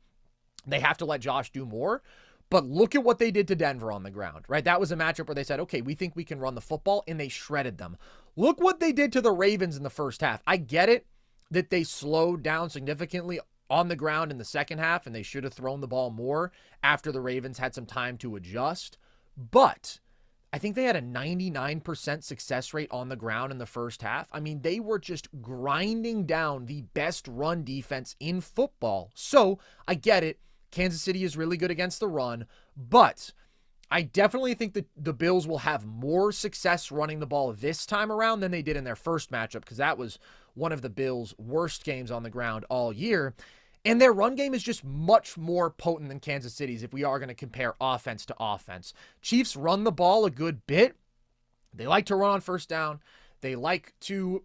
they have to let Josh do more. But look at what they did to Denver on the ground, right? That was a matchup where they said, okay, we think we can run the football, and they shredded them. Look what they did to the Ravens in the first half. I get it that they slowed down significantly on the ground in the second half, and they should have thrown the ball more after the Ravens had some time to adjust. But I think they had a 99% success rate on the ground in the first half. I mean, they were just grinding down the best run defense in football. So I get it. Kansas City is really good against the run, but I definitely think that the Bills will have more success running the ball this time around than they did in their first matchup, because that was one of the Bills' worst games on the ground all year. And their run game is just much more potent than Kansas City's if we are going to compare offense to offense. Chiefs run the ball a good bit. They like to run on first down. They like to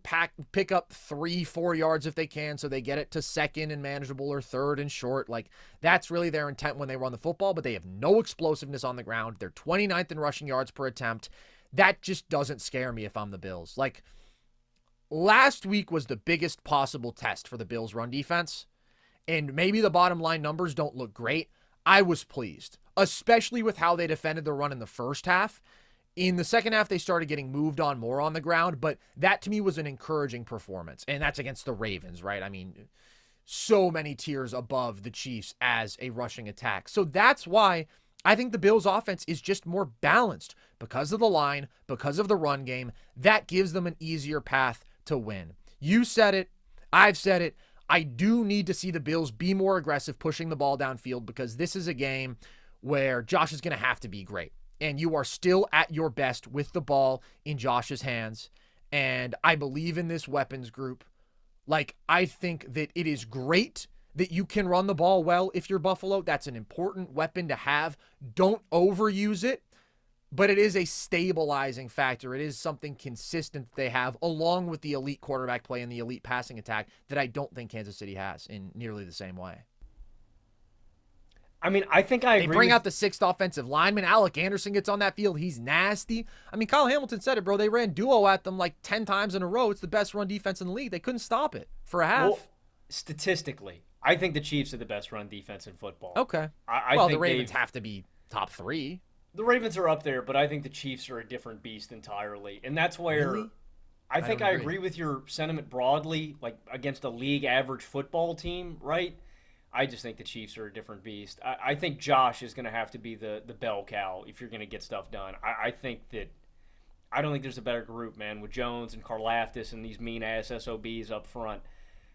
pick up 3-4 yards if they can, so they get it to second and manageable or third and short. Like, that's really their intent when they run the football, but they have no explosiveness on the ground. They're 29th in rushing yards per attempt. That just doesn't scare me if I'm the Bills. Like, last week was the biggest possible test for the Bills' run defense. and maybe the bottom line numbers don't look great, I was pleased, especially with how they defended the run in the first half. In the second half, they started getting moved on more on the ground, but that to me was an encouraging performance. And that's against the Ravens, right? I mean, so many tiers above the Chiefs as a rushing attack. So that's why I think the Bills' offense is just more balanced because of the line, because of the run game. That gives them an easier path to win. You said it. I've said it. I do need to see the Bills be more aggressive pushing the ball downfield because this is a game where Josh is going to have to be great. And you are still at your best with the ball in Josh's hands. And I believe in this weapons group. Like, I think that it is great that you can run the ball well if you're Buffalo. That's an important weapon to have. Don't overuse it, but it is a stabilizing factor. It is something consistent that they have, along with the elite quarterback play and the elite passing attack that I don't think Kansas City has in nearly the same way. I mean, I think I agree. They bring out the sixth offensive lineman. Alec Anderson gets on that field. He's nasty. I mean, Kyle Hamilton said it, bro. They ran duo at them like 10 times in a row. It's the best run defense in the league. They couldn't stop it for a half. Well, statistically, I think the Chiefs are the best run defense in football. Okay. I well, think the Ravens have to be top 3. The Ravens are up there, but I think the Chiefs are a different beast entirely. And that's where Really? I think I agree with your sentiment broadly, like against a league average football team, right? I just think the Chiefs are a different beast. I think Josh is going to have to be the bell cow if you're going to get stuff done. I don't think there's a better group, man, with Jones and Karlaftis and these mean-ass SOBs up front.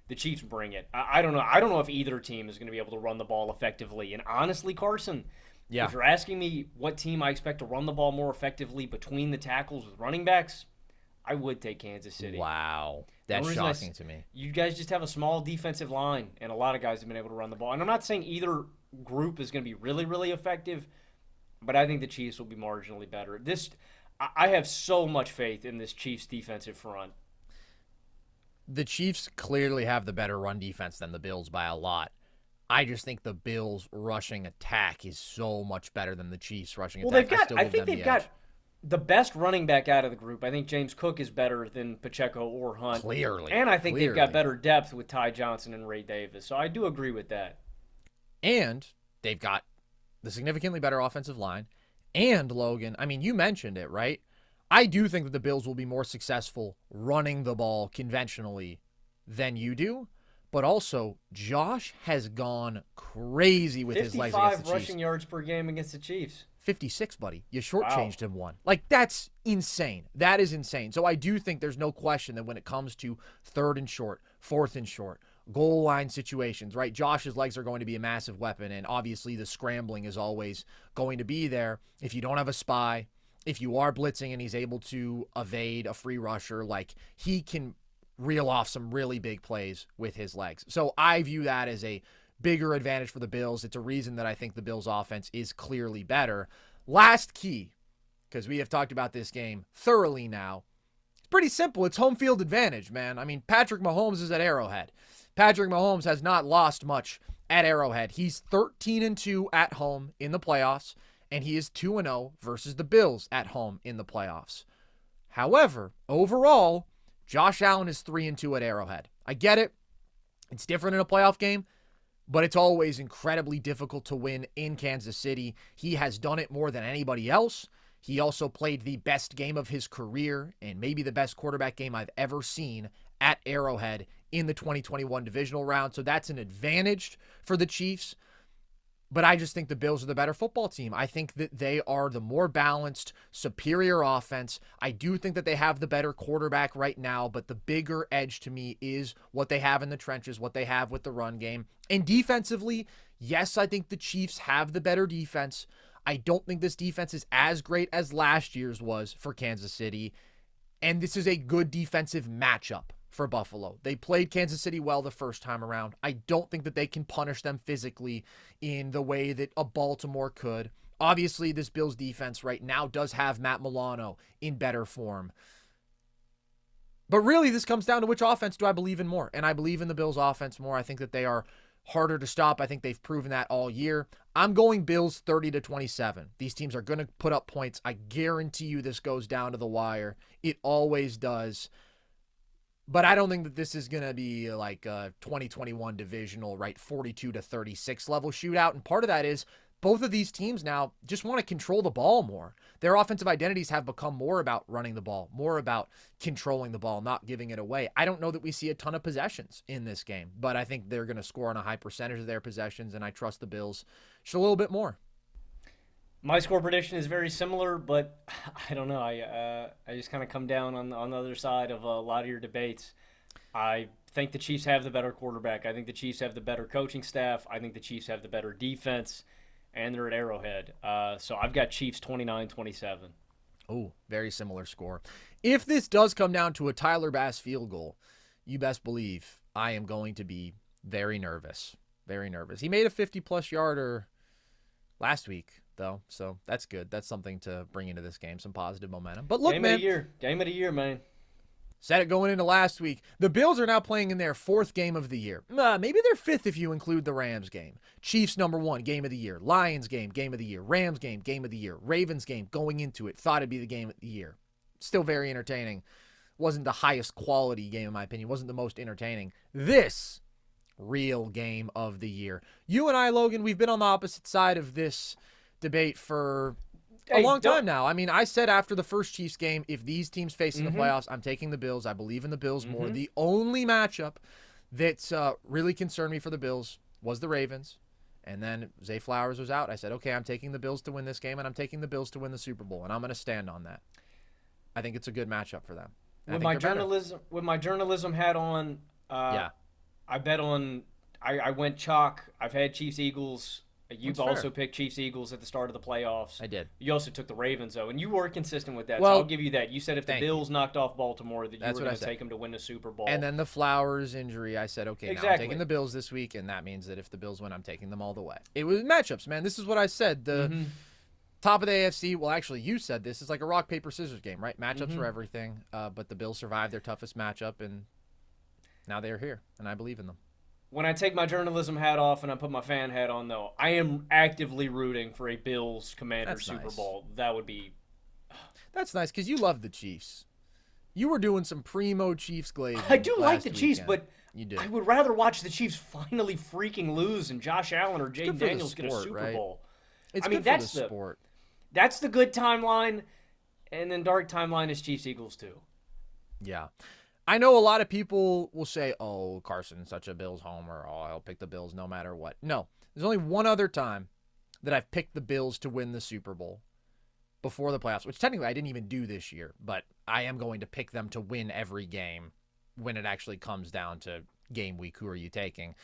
The Chiefs bring it. I don't know. I don't know if either team is going to be able to run the ball effectively. And honestly, Carson, if you're asking me what team I expect to run the ball more effectively between the tackles with running backs, I would take Kansas City. Wow. That's shocking to me. You guys just have a small defensive line, and a lot of guys have been able to run the ball. And I'm not saying either group is going to be really, really effective, but I think the Chiefs will be marginally better. I have so much faith in this Chiefs defensive front. The Chiefs clearly have the better run defense than the Bills by a lot. I just think the Bills' rushing attack is so much better than the Chiefs' rushing attack. I think they've got the best running back out of the group. I think James Cook is better than Pacheco or Hunt. Clearly. And I think they've got better depth with Ty Johnson and Ray Davis. So I do agree with that. And they've got the significantly better offensive line. And, Logan, I mean, you mentioned it, right? I do think that the Bills will be more successful running the ball conventionally than you do. But also, Josh has gone crazy with his legs against the Chiefs. 55 rushing yards per game against the Chiefs. 56, buddy. You shortchanged him one. Like, that's insane. That is insane. So I do think there's no question that when it comes to 3rd and short, 4th and short, goal line situations, right? Josh's legs are going to be a massive weapon, and obviously the scrambling is always going to be there. If you don't have a spy, if you are blitzing and he's able to evade a free rusher, like, he can reel off some really big plays with his legs. So I view that as a bigger advantage for the Bills. It's a reason that I think the Bills' offense is clearly better. Last key, because we have talked about this game thoroughly now. It's pretty simple. It's home field advantage, man. I mean, Patrick Mahomes is at Arrowhead. Patrick Mahomes has not lost much at Arrowhead. He's 13-2 at home in the playoffs, and he is 2-0 versus the Bills at home in the playoffs. However, overall, Josh Allen is 3-2 at Arrowhead. I get it. It's different in a playoff game, but it's always incredibly difficult to win in Kansas City. He has done it more than anybody else. He also played the best game of his career and maybe the best quarterback game I've ever seen at Arrowhead in the 2021 divisional round. So that's an advantage for the Chiefs. But I just think the Bills are the better football team. I think that they are the more balanced, superior offense. I do think that they have the better quarterback right now, but the bigger edge to me is what they have in the trenches, what they have with the run game. And defensively, yes, I think the Chiefs have the better defense. I don't think this defense is as great as last year's was for Kansas City. And this is a good defensive matchup for Buffalo. They played Kansas City well the first time around. I don't think that they can punish them physically in the way that a Baltimore could. Obviously, this Bills defense right now does have Matt Milano in better form. But really, this comes down to which offense do I believe in more? And I believe in the Bills offense more. I think that they are harder to stop. I think they've proven that all year. I'm going Bills 30-27. These teams are going to put up points. I guarantee you this goes down to the wire. It always does. But I don't think that this is going to be like a 2021 divisional, right, 42-36 level shootout. And part of that is both of these teams now just want to control the ball more. Their offensive identities have become more about running the ball, more about controlling the ball, not giving it away. I don't know that we see a ton of possessions in this game, but I think they're going to score on a high percentage of their possessions, and I trust the Bills just a little bit more. My score prediction is very similar, but I don't know. I just kind of come down on the other side of a lot of your debates. I think the Chiefs have the better quarterback. I think the Chiefs have the better coaching staff. I think the Chiefs have the better defense, and they're at Arrowhead. So I've got Chiefs 29-27. Oh, very similar score. If this does come down to a Tyler Bass field goal, you best believe I am going to be very nervous. Very nervous. He made a 50-plus yarder last week, though, so that's good. That's something to bring into this game, some positive momentum. But look, Game man. Game of the year, man. Said it going into last week. The Bills are now playing in their 4th game of the year. Maybe their 5th if you include the Rams game. Chiefs #1, game of the year. Lions game of the year. Rams game of the year. Ravens game, going into it, thought it'd be the game of the year. Still very entertaining. Wasn't the highest quality game, in my opinion. Wasn't the most entertaining. This real game of the year. You and I, Logan, we've been on the opposite side of this debate for a long time now. I mean, I said after the first Chiefs game, if these teams face in the playoffs, I'm taking the Bills. I believe in the Bills more. The only matchup that's really concerned me for the Bills was the Ravens. And then Zay Flowers was out. I said, okay, I'm taking the Bills to win this game, and I'm taking the Bills to win the Super Bowl, and I'm going to stand on that. I think it's a good matchup for them. With my journalism hat on, I bet on. I went chalk. I've had Chiefs Eagles. You've also picked Chiefs Eagles at the start of the playoffs. I did. You also took the Ravens, though, and you were consistent with that, well, so I'll give you that. You said if the Bills knocked off Baltimore, that you were going to take them to win the Super Bowl. And then the Flowers injury, I said, okay, now I'm taking the Bills this week, and that means that if the Bills win, I'm taking them all the way. It was matchups, man. This is what I said. The top of the AFC, well, actually, you said this, is like a rock, paper, scissors game, right? Matchups are everything, but the Bills survived their toughest matchup, and now they're here, and I believe in them. When I take my journalism hat off and I put my fan hat on, though, I am actively rooting for a Bills-Commanders Super Bowl. That would be... That's nice, because you love the Chiefs. You were doing some primo Chiefs glazing. I do like the Chiefs, but you did. I would rather watch the Chiefs finally freaking lose and Josh Allen or Jayden Daniels get a Super Bowl. It's good for the sport. That's the good timeline, and then dark timeline is Chiefs-Eagles, too. Yeah. I know a lot of people will say, oh, Carson's such a Bills homer. Oh, I'll pick the Bills no matter what. No, there's only one other time that I've picked the Bills to win the Super Bowl before the playoffs, which technically I didn't even do this year, but I am going to pick them to win every game when it actually comes down to game week. Who are you taking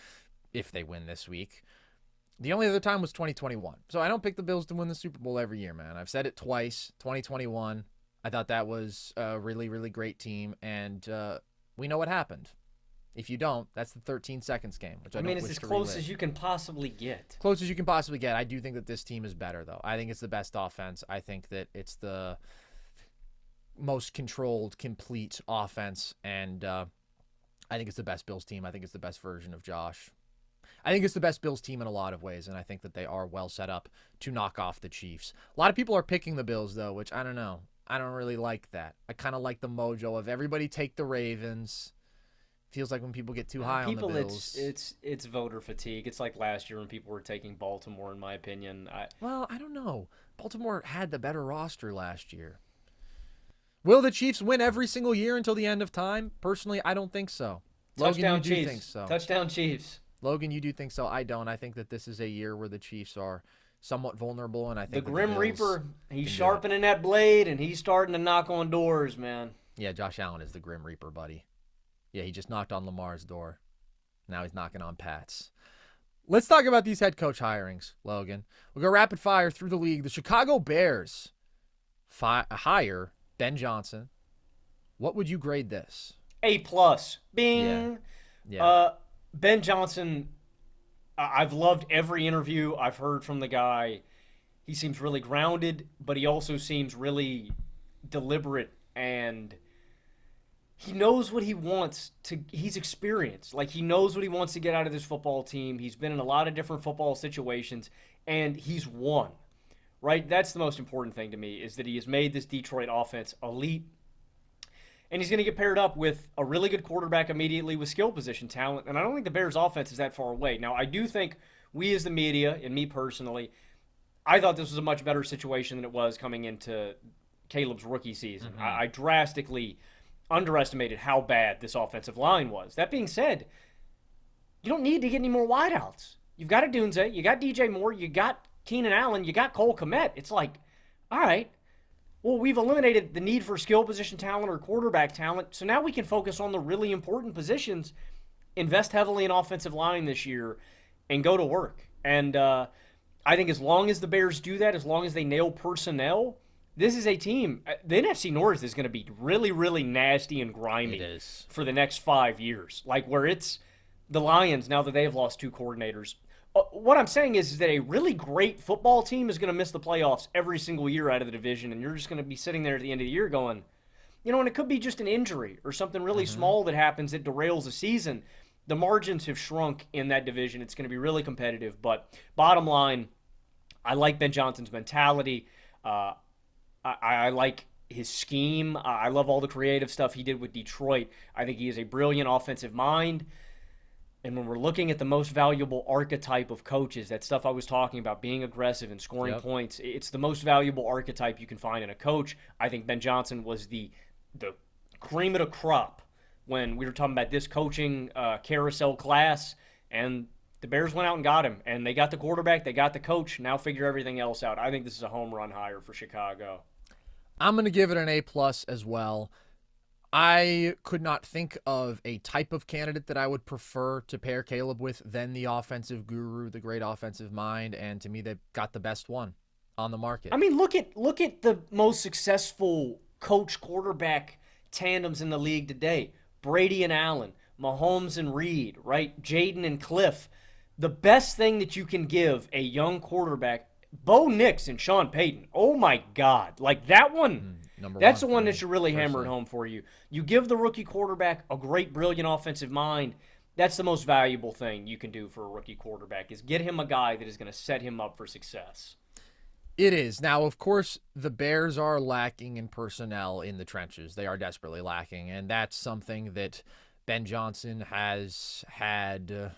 if they win this week? The only other time was 2021. So I don't pick the Bills to win the Super Bowl every year, man. I've said it twice. 2021. I thought that was a really, really great team, and we know what happened. If you don't, that's the 13 seconds game, which I don't wish to relive. It's as close as you can possibly get. Close as you can possibly get. I do think that this team is better, though. I think it's the best offense. I think that it's the most controlled, complete offense, and I think it's the best Bills team. I think it's the best version of Josh. I think it's the best Bills team in a lot of ways, and I think that they are well set up to knock off the Chiefs. A lot of people are picking the Bills, though, which I don't know. I don't really like that. I kind of like the mojo of everybody take the Ravens. Feels like when people get too high on the Bills. It's voter fatigue. It's like last year when people were taking Baltimore, in my opinion. Well, I don't know. Baltimore had the better roster last year. Will the Chiefs win every single year until the end of time? Personally, I don't think so. Touchdown Logan, you Chiefs. do think so. Touchdown Chiefs. Logan, you do think so. I don't. I think that this is a year where the Chiefs are somewhat vulnerable, and I think the Grim Reaper, he's sharpening that blade, and he's starting to knock on doors, man. Yeah, Josh Allen is the Grim Reaper, buddy. Yeah, he just knocked on Lamar's door. Now he's knocking on Pat's. Let's talk about these head coach hirings, Logan. We'll go rapid fire through the league. The Chicago Bears hire Ben Johnson. What would you grade this? A+. Bing. Yeah. Ben Johnson, I've loved every interview I've heard from the guy. He seems really grounded, but he also seems really deliberate, and he knows what he wants to. He's experienced. Like, he knows what he wants to get out of this football team. He's been in a lot of different football situations, and he's won. Right? That's the most important thing to me, is that he has made this Detroit offense elite. And he's going to get paired up with a really good quarterback immediately with skill position talent. And I don't think the Bears' offense is that far away. Now, I do think we as the media, and me personally, I thought this was a much better situation than it was coming into Caleb's rookie season. I drastically underestimated how bad this offensive line was. That being said, you don't need to get any more wideouts. You've got Adunze, you got DJ Moore, you got Keenan Allen, you got Cole Kmet. It's like, all right, well, we've eliminated the need for skill position talent or quarterback talent, so now we can focus on the really important positions, invest heavily in offensive line this year, and go to work. And I think as long as the Bears do that, as long as they nail personnel, this is a team. The NFC North is going to be really, really nasty and grimy for the next 5 years. Like where it's the Lions, now that they have lost 2 coordinators. What I'm saying is that a really great football team is going to miss the playoffs every single year out of the division, and you're just going to be sitting there at the end of the year going, and it could be just an injury or something really small that happens that derails a season. The margins have shrunk in that division. It's going to be really competitive. But bottom line, I like Ben Johnson's mentality. I like his scheme. I love all the creative stuff he did with Detroit. I think he is a brilliant offensive mind. And when we're looking at the most valuable archetype of coaches, that stuff I was talking about, being aggressive and scoring points, it's the most valuable archetype you can find in a coach. I think Ben Johnson was the cream of the crop when we were talking about this coaching carousel class, and the Bears went out and got him. And they got the quarterback, they got the coach, now figure everything else out. I think this is a home run hire for Chicago. I'm going to give it an A+ as well. I could not think of a type of candidate that I would prefer to pair Caleb with than the offensive guru, the great offensive mind, and to me, they've got the best one on the market. I mean, look at the most successful coach-quarterback tandems in the league today. Brady and Allen, Mahomes and Reed, right? Jayden and Cliff. The best thing that you can give a young quarterback, Bo Nix and Sean Payton. Oh, my God. Like, that one... That's the one that should really hammer it home for you. You give the rookie quarterback a great, brilliant offensive mind. That's the most valuable thing you can do for a rookie quarterback is get him a guy that is going to set him up for success. It is. Now, of course, the Bears are lacking in personnel in the trenches. They are desperately lacking, and that's something that Ben Johnson has had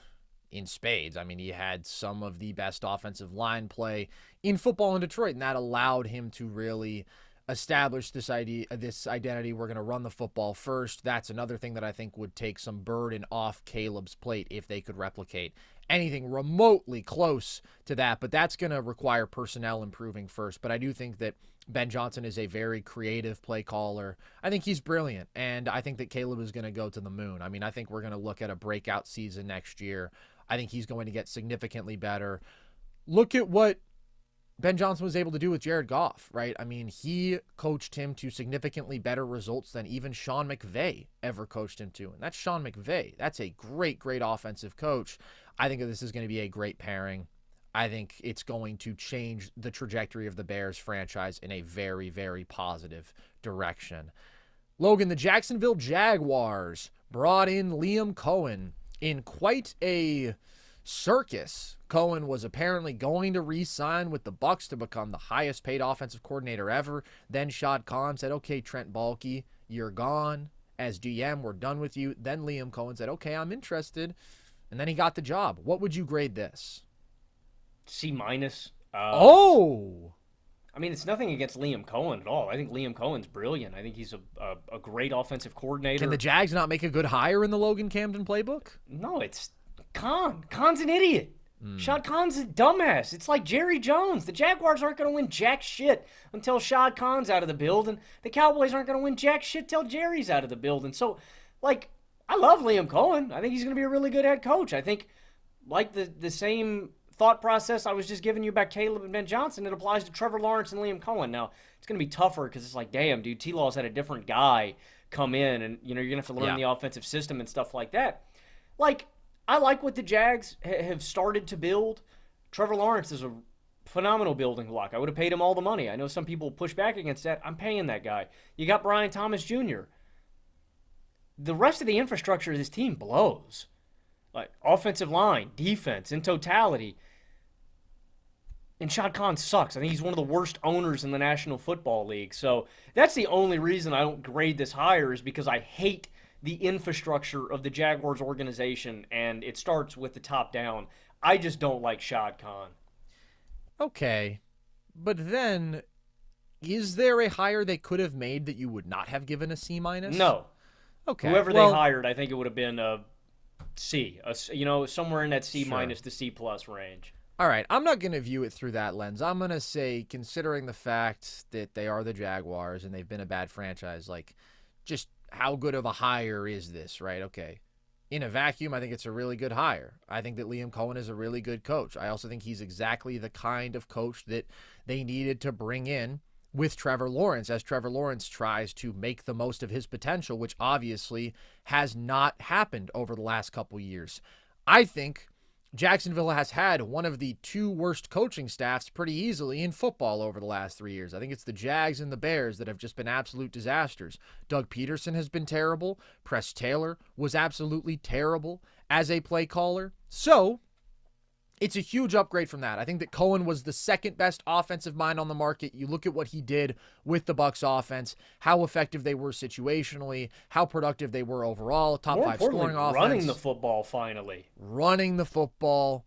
in spades. I mean, he had some of the best offensive line play in football in Detroit, and that allowed him to really establish this identity. We're going to run the football first. That's another thing that I think would take some burden off Caleb's plate if they could replicate anything remotely close to that. But that's going to require personnel improving first. But I do think that Ben Johnson is a very creative play caller. I think he's brilliant, and I think that Caleb is going to go to the moon. I mean, I think we're going to look at a breakout season next year. I think he's going to get significantly better. Look at what Ben Johnson was able to do with Jared Goff, right? I mean, he coached him to significantly better results than even Sean McVay ever coached him to. And that's Sean McVay. That's a great, great offensive coach. I think that this is going to be a great pairing. I think it's going to change the trajectory of the Bears franchise in a very, very positive direction. Logan, the Jacksonville Jaguars brought in Liam Cohen in quite a circus. Cohen was apparently going to re-sign with the Bucs to become the highest paid offensive coordinator ever. Then Shad Khan said, okay, Trent Baalke, you're gone. As GM, we're done with you. Then Liam Cohen said, okay, I'm interested. And then he got the job. What would you grade this? C-. Oh! I mean, it's nothing against Liam Cohen at all. I think Liam Cohen's brilliant. I think he's a great offensive coordinator. Can the Jags not make a good hire in the Logan Camden playbook? No, it's Khan. Khan's an idiot. Shad Khan's a dumbass. It's like Jerry Jones. The Jaguars aren't going to win jack shit until Shad Khan's out of the building. The Cowboys aren't going to win jack shit till Jerry's out of the building. So, like, I love Liam Cohen. I think he's going to be a really good head coach. I think, like the same thought process I was just giving you about Caleb and Ben Johnson, it applies to Trevor Lawrence and Liam Cohen. Now, it's going to be tougher because it's like, damn, dude, T-Law's had a different guy come in, and, you're going to have to learn the offensive system and stuff like that. Like, I like what the Jags have started to build. Trevor Lawrence is a phenomenal building block. I would have paid him all the money. I know some people push back against that. I'm paying that guy. You got Brian Thomas Jr. The rest of the infrastructure of this team blows. Like offensive line, defense, in totality. And Shad Khan sucks. I think he's one of the worst owners in the National Football League. So that's the only reason I don't grade this higher, is because I hate the infrastructure of the Jaguars organization, and it starts with the top down. I just don't like Shad Khan. Okay. But then, is there a hire they could have made that you would not have given a C minus? No. Okay. Whoever they hired, I think it would have been a C. Somewhere in that C minus to C plus range. All right, I'm not going to view it through that lens. I'm going to say, considering the fact that they are the Jaguars and they've been a bad franchise, like, just how good of a hire is this, right? Okay. In a vacuum, I think it's a really good hire. I think that Liam Cohen is a really good coach. I also think he's exactly the kind of coach that they needed to bring in with Trevor Lawrence, as Trevor Lawrence tries to make the most of his potential, which obviously has not happened over the last couple years. I think Jacksonville has had one of the two worst coaching staffs pretty easily in football over the last 3 years. I think it's the Jags and the Bears that have just been absolute disasters. Doug Peterson has been terrible. Press Taylor was absolutely terrible as a play caller. So it's a huge upgrade from that. I think that Cohen was the second best offensive mind on the market. You look at what he did with the Bucs offense, how effective they were situationally, how productive they were overall, top More 5 scoring offense. Running the football finally. Running the football,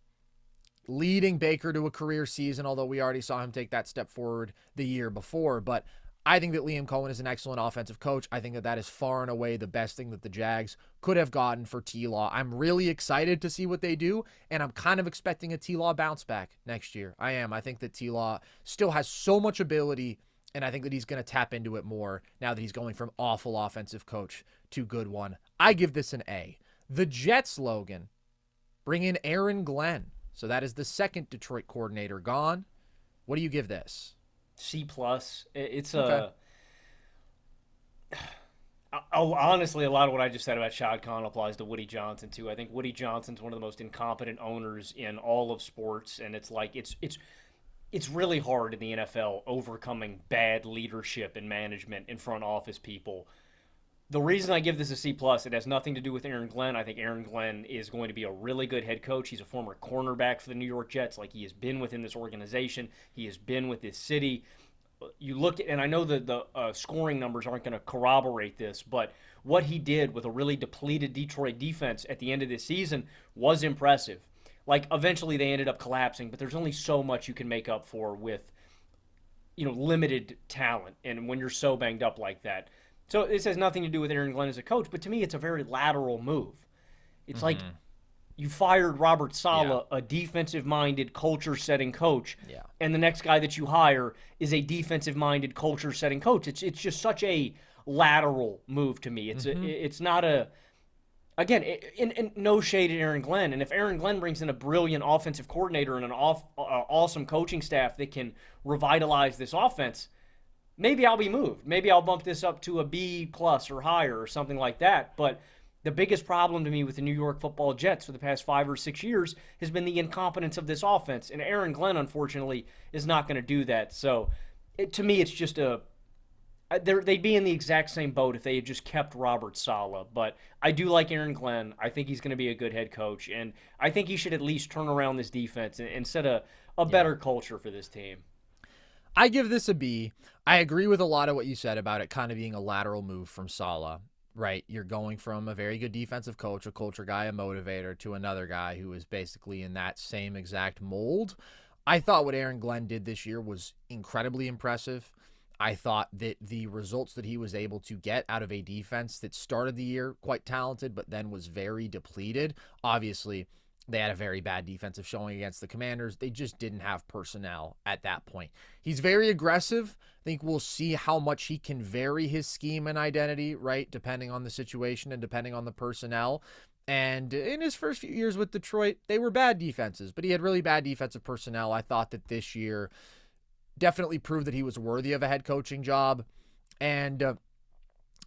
leading Baker to a career season, although we already saw him take that step forward the year before. But I think that Liam Cohen is an excellent offensive coach. I think that that is far and away the best thing that the Jags could have gotten for T-Law. I'm really excited to see what they do, and I'm kind of expecting a T-Law bounce back next year. I am. I think that T-Law still has so much ability, and I think that he's going to tap into it more now that he's going from awful offensive coach to good one. I give this an A. The Jets, Logan, bring in Aaron Glenn. So that is the second Detroit coordinator gone. What do you give this? C plus. It's okay. Honestly, a lot of what I just said about Shad Khan applies to Woody Johnson too. I think Woody Johnson's one of the most incompetent owners in all of sports, and it's really hard in the NFL overcoming bad leadership and management and front office people. The reason I give this a C plus, it has nothing to do with Aaron Glenn. I think Aaron Glenn is going to be a really good head coach. He's a former cornerback for the New York Jets. Like, he has been within this organization. He has been with this city. You look at, and I know that the scoring numbers aren't going to corroborate this, but what he did with a really depleted Detroit defense at the end of this season was impressive. Like, eventually they ended up collapsing, but there's only so much you can make up for with, limited talent, and when you're so banged up like that. So this has nothing to do with Aaron Glenn as a coach, but to me it's a very lateral move. It's like you fired Robert Saleh, a defensive-minded, culture-setting coach, and the next guy that you hire is a defensive-minded, culture-setting coach. It's just such a lateral move to me. It's not a – again, in no shade at Aaron Glenn, and if Aaron Glenn brings in a brilliant offensive coordinator and an awesome coaching staff that can revitalize this offense – maybe I'll be moved. Maybe I'll bump this up to a B plus or higher or something like that. But the biggest problem to me with the New York Football Jets for the past 5 or 6 years has been the incompetence of this offense. And Aaron Glenn, unfortunately, is not going to do that. So to me, it's just they'd be in the exact same boat if they had just kept Robert Saleh. But I do like Aaron Glenn. I think he's going to be a good head coach. And I think he should at least turn around this defense and set a better culture for this team. I give this a B. I agree with a lot of what you said about it kind of being a lateral move from Saleh, right? You're going from a very good defensive coach, a culture guy, a motivator, to another guy who is basically in that same exact mold. I thought what Aaron Glenn did this year was incredibly impressive. I thought that the results that he was able to get out of a defense that started the year quite talented, but then was very depleted. Obviously, they had a very bad defensive showing against the Commanders. They just didn't have personnel at that point. He's very aggressive. I think we'll see how much he can vary his scheme and identity, right, depending on the situation and depending on the personnel. And in his first few years with Detroit, they were bad defenses, but he had really bad defensive personnel. I thought that this year definitely proved that he was worthy of a head coaching job. And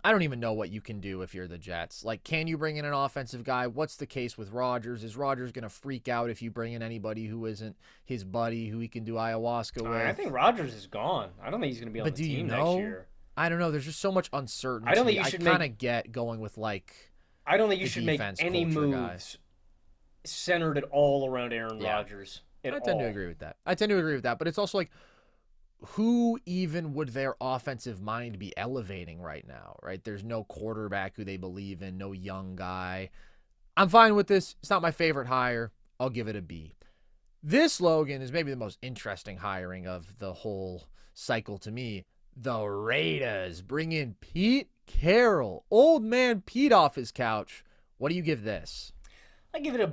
I don't even know what you can do if you're the Jets. Like, can you bring in an offensive guy? What's the case with Rodgers? Is Rodgers going to freak out if you bring in anybody who isn't his buddy, who he can do ayahuasca with? I think Rodgers is gone. I don't think he's going to be on the team next year. I don't know. There's just so much uncertainty. I don't think you should kind of get going with, like, I don't think you should make any moves centered at all around Aaron Rodgers. at I tend to all. agree with that. But it's also like, who even would their offensive mind be elevating right now, right? There's no quarterback who they believe in, no young guy. I'm fine with this. It's not my favorite hire. I'll give it a B. This, Logan, is maybe the most interesting hiring of the whole cycle to me. The Raiders bring in Pete Carroll. Old man Pete off his couch. What do you give this? I give it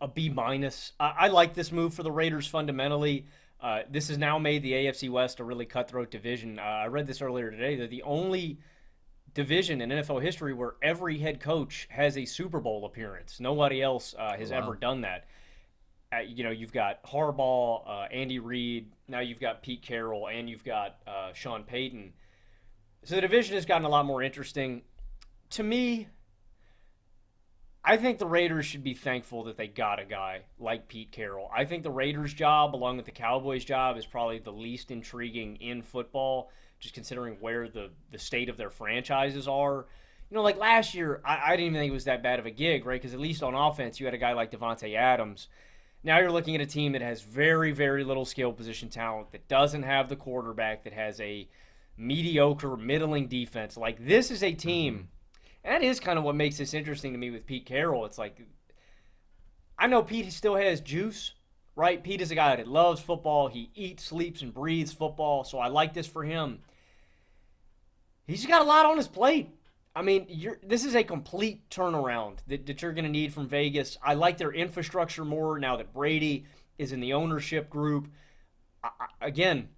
a B minus. I like this move for the Raiders fundamentally. This has now made the AFC West a really cutthroat division. I read this earlier today. They're the only division in NFL history where every head coach has a Super Bowl appearance. Nobody else has ever done that. You've got Harbaugh, Andy Reid. Now you've got Pete Carroll, and you've got Sean Payton. So the division has gotten a lot more interesting. To me, I think the Raiders should be thankful that they got a guy like Pete Carroll. I think the Raiders' job, along with the Cowboys' job, is probably the least intriguing in football, just considering where the state of their franchises are. Like last year, I didn't even think it was that bad of a gig, right? Because at least on offense, you had a guy like Devontae Adams. Now you're looking at a team that has very, very little skill position talent, that doesn't have the quarterback, that has a mediocre, middling defense. Like, this is a team, and that is kind of what makes this interesting to me with Pete Carroll. It's like, I know Pete still has juice, right? Pete is a guy that loves football. He eats, sleeps, and breathes football, so I like this for him. He's got a lot on his plate. I mean, this is a complete turnaround that you're going to need from Vegas. I like their infrastructure more now that Brady is in the ownership group. Again,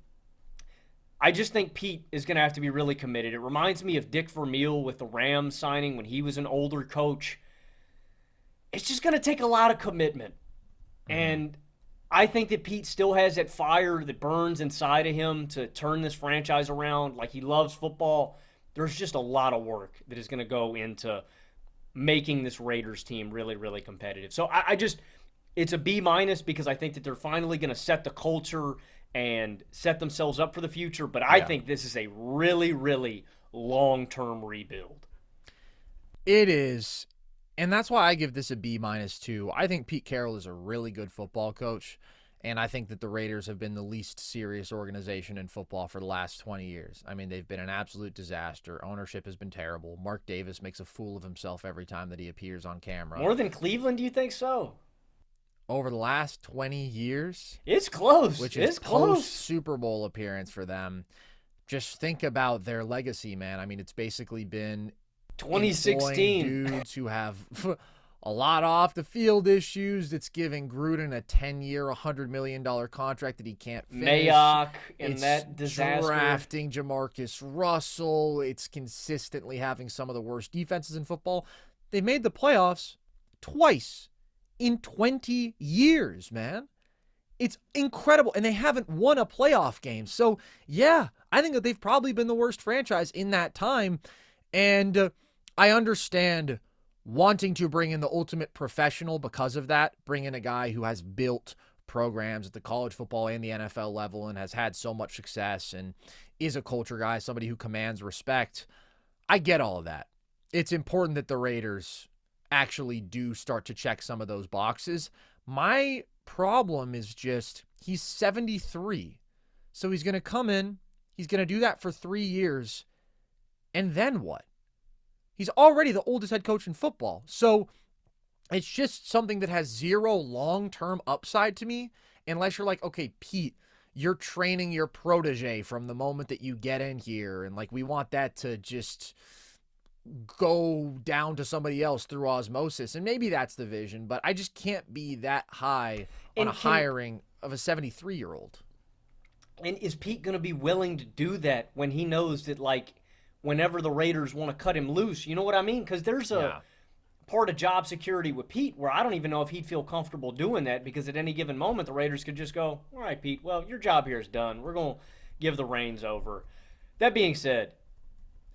I just think Pete is going to have to be really committed. It reminds me of Dick Vermeil with the Rams signing when he was an older coach. It's just going to take a lot of commitment. And I think that Pete still has that fire that burns inside of him to turn this franchise around. Like, he loves football. There's just a lot of work that is going to go into making this Raiders team really, really competitive. So it's a B minus because I think that they're finally going to set the culture and set themselves up for the future. But I think this is a really, really long-term rebuild. It is. And that's why I give this a B minus too. I think Pete Carroll is a really good football coach. And I think that the Raiders have been the least serious organization in football for the last 20 years. I mean, they've been an absolute disaster. Ownership has been terrible. Mark Davis makes a fool of himself every time that he appears on camera. More than Cleveland, do you think so? Over the last 20 years? It's close. Which is close Super Bowl appearance for them. Just think about their legacy, man. I mean, it's basically been 2016 dudes who have a lot off the field issues. It's giving Gruden a 10-year, $100 million contract that he can't finish. Mayock and it's that disaster. Drafting Jamarcus Russell. It's consistently having some of the worst defenses in football. They made the playoffs twice in 20 years, man. It's incredible. And they haven't won a playoff game. So, yeah, I think that they've probably been the worst franchise in that time. And I understand wanting to bring in the ultimate professional because of that, bring in a guy who has built programs at the college football and the NFL level and has had so much success and is a culture guy, somebody who commands respect. I get all of that. It's important that the Raiders actually do start to check some of those boxes. My problem is just he's 73. So he's going to come in, he's going to do that for 3 years, and then what? He's already the oldest head coach in football. So it's just something that has zero long-term upside to me unless you're like, okay, Pete, you're training your protege from the moment that you get in here. And like, we want that to just go down to somebody else through osmosis. And maybe that's the vision, but I just can't be that high on a hiring of a 73-year-old. And is Pete going to be willing to do that when he knows that, like, whenever the Raiders want to cut him loose, you know what I mean? Because there's a part of job security with Pete where I don't even know if he'd feel comfortable doing that, because at any given moment the Raiders could just go, all right, Pete, well, your job here is done. We're going to give the reins over. That being said,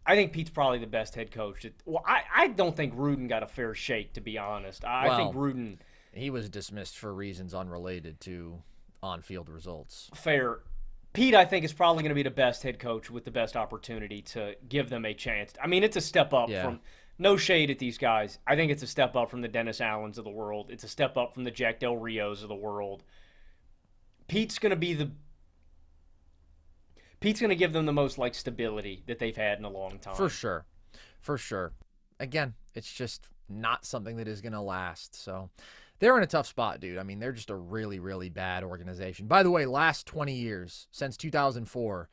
I think Pete's probably the best head coach. I don't think Gruden got a fair shake, to be honest. I think Gruden... He was dismissed for reasons unrelated to on-field results. Fair. Pete, I think, is probably going to be the best head coach with the best opportunity to give them a chance. I mean, it's a step up from – no shade at these guys. I think it's a step up from the Dennis Allens of the world. It's a step up from the Jack Del Rios of the world. Pete's going to give them the most like stability that they've had in a long time. For sure. For sure. Again, it's just not something that is going to last. So they're in a tough spot, dude. I mean, they're just a really, really bad organization. By the way, last 20 years, since 2004,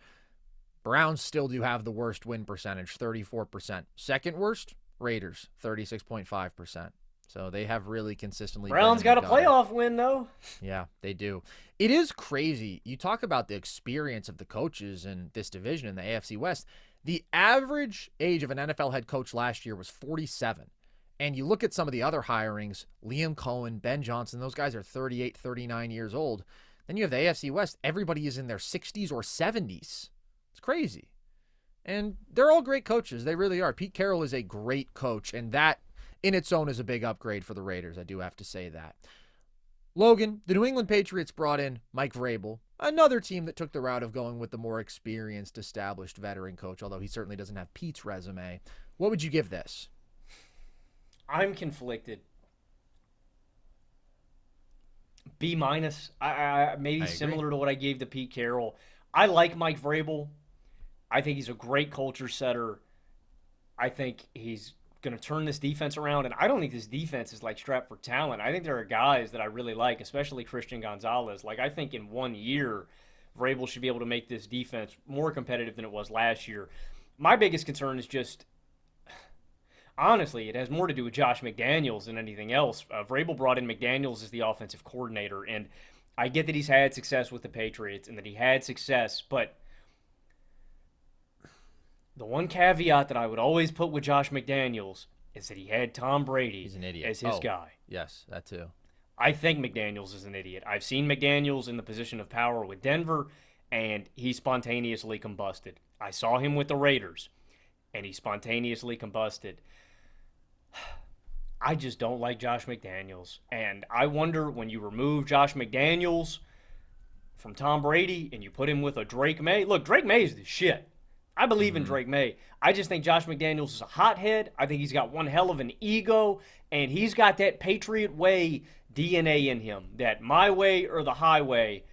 Browns still do have the worst win percentage, 34%. Second worst, Raiders, 36.5%. So they have really consistently. Browns got a playoff win, though. Yeah, they do. It is crazy. You talk about the experience of the coaches in this division in the AFC West. The average age of an NFL head coach last year was 47. And you look at some of the other hirings, Liam Cohen, Ben Johnson, those guys are 38, 39 years old. Then you have the AFC West. Everybody is in their 60s or 70s. It's crazy. And they're all great coaches. They really are. Pete Carroll is a great coach, and that in its own is a big upgrade for the Raiders. I do have to say that. Logan, the New England Patriots brought in Mike Vrabel, another team that took the route of going with the more experienced, established veteran coach, although he certainly doesn't have Pete's resume. What would you give this? I'm conflicted. B-. I maybe similar to what I gave to Pete Carroll. I like Mike Vrabel. I think he's a great culture setter. I think he's going to turn this defense around, and I don't think this defense is like strapped for talent. I think there are guys that I really like, especially Christian Gonzalez. Like, I think in 1 year, Vrabel should be able to make this defense more competitive than it was last year. My biggest concern is just, honestly, it has more to do with Josh McDaniels than anything else. Vrabel brought in McDaniels as the offensive coordinator, and I get that he's had success with the Patriots and that he had success, but the one caveat that I would always put with Josh McDaniels is that he had Tom Brady as his guy. Yes, that too. I think McDaniels is an idiot. I've seen McDaniels in the position of power with Denver, and he spontaneously combusted. I saw him with the Raiders, and he spontaneously combusted. I just don't like Josh McDaniels. And I wonder, when you remove Josh McDaniels from Tom Brady and you put him with a Drake May. Look, Drake May is the shit. I believe in Drake May. I just think Josh McDaniels is a hothead. I think he's got one hell of an ego, and he's got that Patriot way DNA in him, that my way or the highway.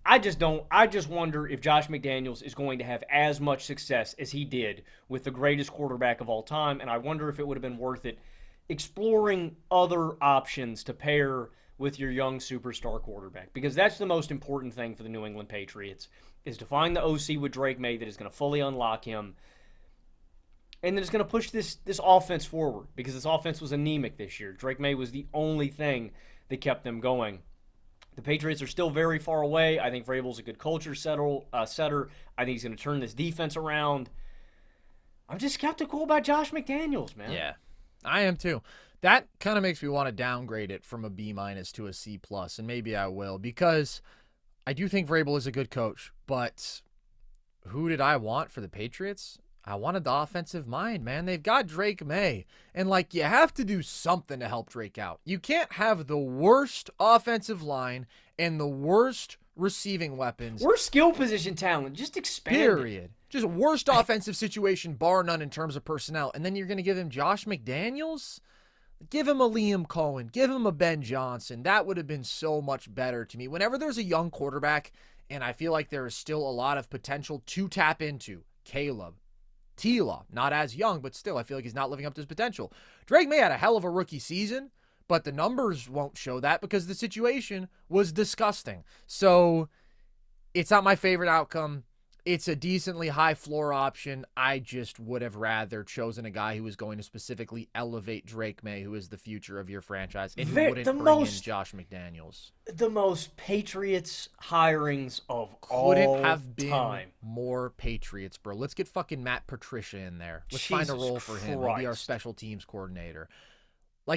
I just wonder if Josh McDaniels is going to have as much success as he did with the greatest quarterback of all time, and I wonder if it would have been worth it exploring other options to pair with your young superstar quarterback, because that's the most important thing for the New England Patriots, is to find the OC with Drake May that is going to fully unlock him, and then it's going to push this offense forward, because this offense was anemic this year. Drake May was the only thing that kept them going. The Patriots are still very far away. I think Vrabel's a good culture setter. I think he's going to turn this defense around. I'm just skeptical about Josh McDaniels, man. Yeah, I am too. That kind of makes me want to downgrade it from a B- to a C+, and maybe I will, because I do think Vrabel is a good coach, but who did I want for the Patriots? I wanted the offensive mind, man. They've got Drake May, and you have to do something to help Drake out. You can't have the worst offensive line and the worst receiving weapons. Worst skill position talent. Just expand Period. Just worst offensive situation, bar none, in terms of personnel. And then you're going to give him Josh McDaniels? Give him a Liam Cohen. Give him a Ben Johnson. That would have been so much better to me. Whenever there's a young quarterback, and I feel like there is still a lot of potential to tap into, Caleb, T-Law, not as young, but still, I feel like he's not living up to his potential. Drake May had a hell of a rookie season, but the numbers won't show that because the situation was disgusting. So it's not my favorite outcome. It's a decently high floor option. I just would have rather chosen a guy who was going to specifically elevate Drake May, who is the future of your franchise, and who wouldn't bring in Josh McDaniels. The most Patriots hirings of all Couldn't have been time. more Patriots, bro. Let's get fucking Matt Patricia in there. Let's Jesus find a role for him. He'll be our special teams coordinator.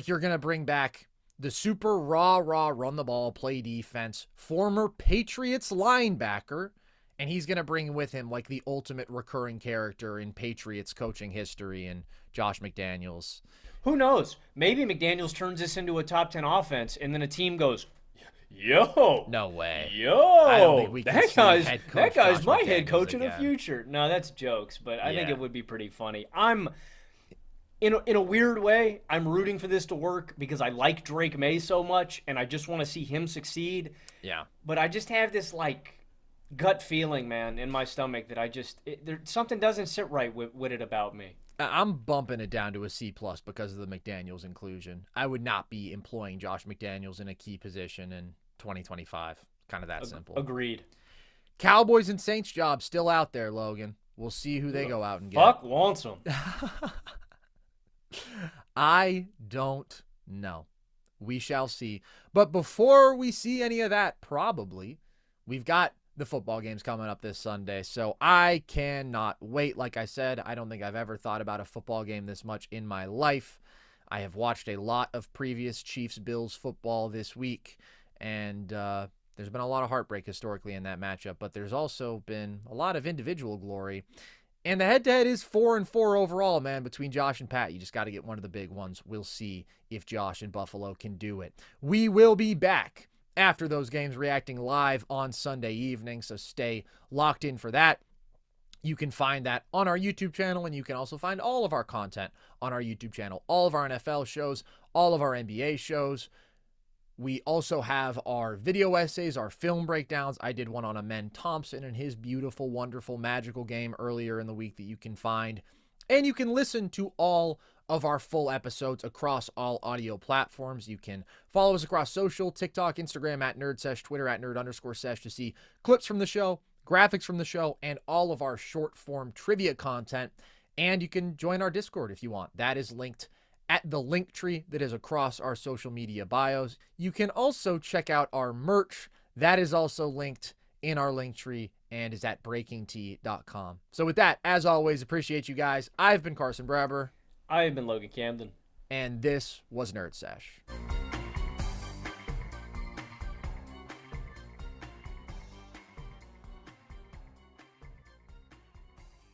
You're going to bring back the super raw, run the ball, play defense, former Patriots linebacker, and he's going to bring with him the ultimate recurring character in Patriots coaching history, and Josh McDaniels. Who knows? Maybe McDaniels turns this into a top 10 offense, and then a team goes, yo. No way. Yo. I don't think we can that guy's Josh my McDaniels head coach again. in the future. No, that's jokes, but I think it would be pretty funny. in a weird way, I'm rooting for this to work because I like Drake May so much, and I just want to see him succeed. Yeah. But I just have this gut feeling, man, in my stomach that something doesn't sit right with it about me. I'm bumping it down to a C+ because of the McDaniels inclusion. I would not be employing Josh McDaniels in a key position in 2025. Kind of that simple. Agreed. Cowboys and Saints job still out there, Logan. We'll see who they go out and get. Fuck wants them. I don't know. We shall see. But before we see any of that, probably, we've got the football games coming up this Sunday. So I cannot wait. Like I said, I don't think I've ever thought about a football game this much in my life. I have watched a lot of previous Chiefs-Bills football this week, and there's been a lot of heartbreak historically in that matchup, but there's also been a lot of individual glory. And the head-to-head is 4-4 overall, man, between Josh and Pat. You just got to get one of the big ones. We'll see if Josh and Buffalo can do it. We will be back after those games reacting live on Sunday evening, so stay locked in for that. You can find that on our YouTube channel, and you can also find all of our content on our YouTube channel. All of our NFL shows, all of our NBA shows. We also have our video essays, our film breakdowns. I did one on Amen Thompson and his beautiful, wonderful, magical game earlier in the week that you can find. And you can listen to all of our full episodes across all audio platforms. You can follow us across social, TikTok, Instagram at NerdSesh, Twitter at Nerd_Sesh to see clips from the show, graphics from the show, and all of our short-form trivia content. And you can join our Discord if you want. That is linked at the link tree that is across our social media bios. You can also check out our merch. That is also linked in our link tree and is at breakingtea.com. So with that, as always, appreciate you guys. I've been Carson Brabber. I have been Logan Camden. And this was NerdSesh.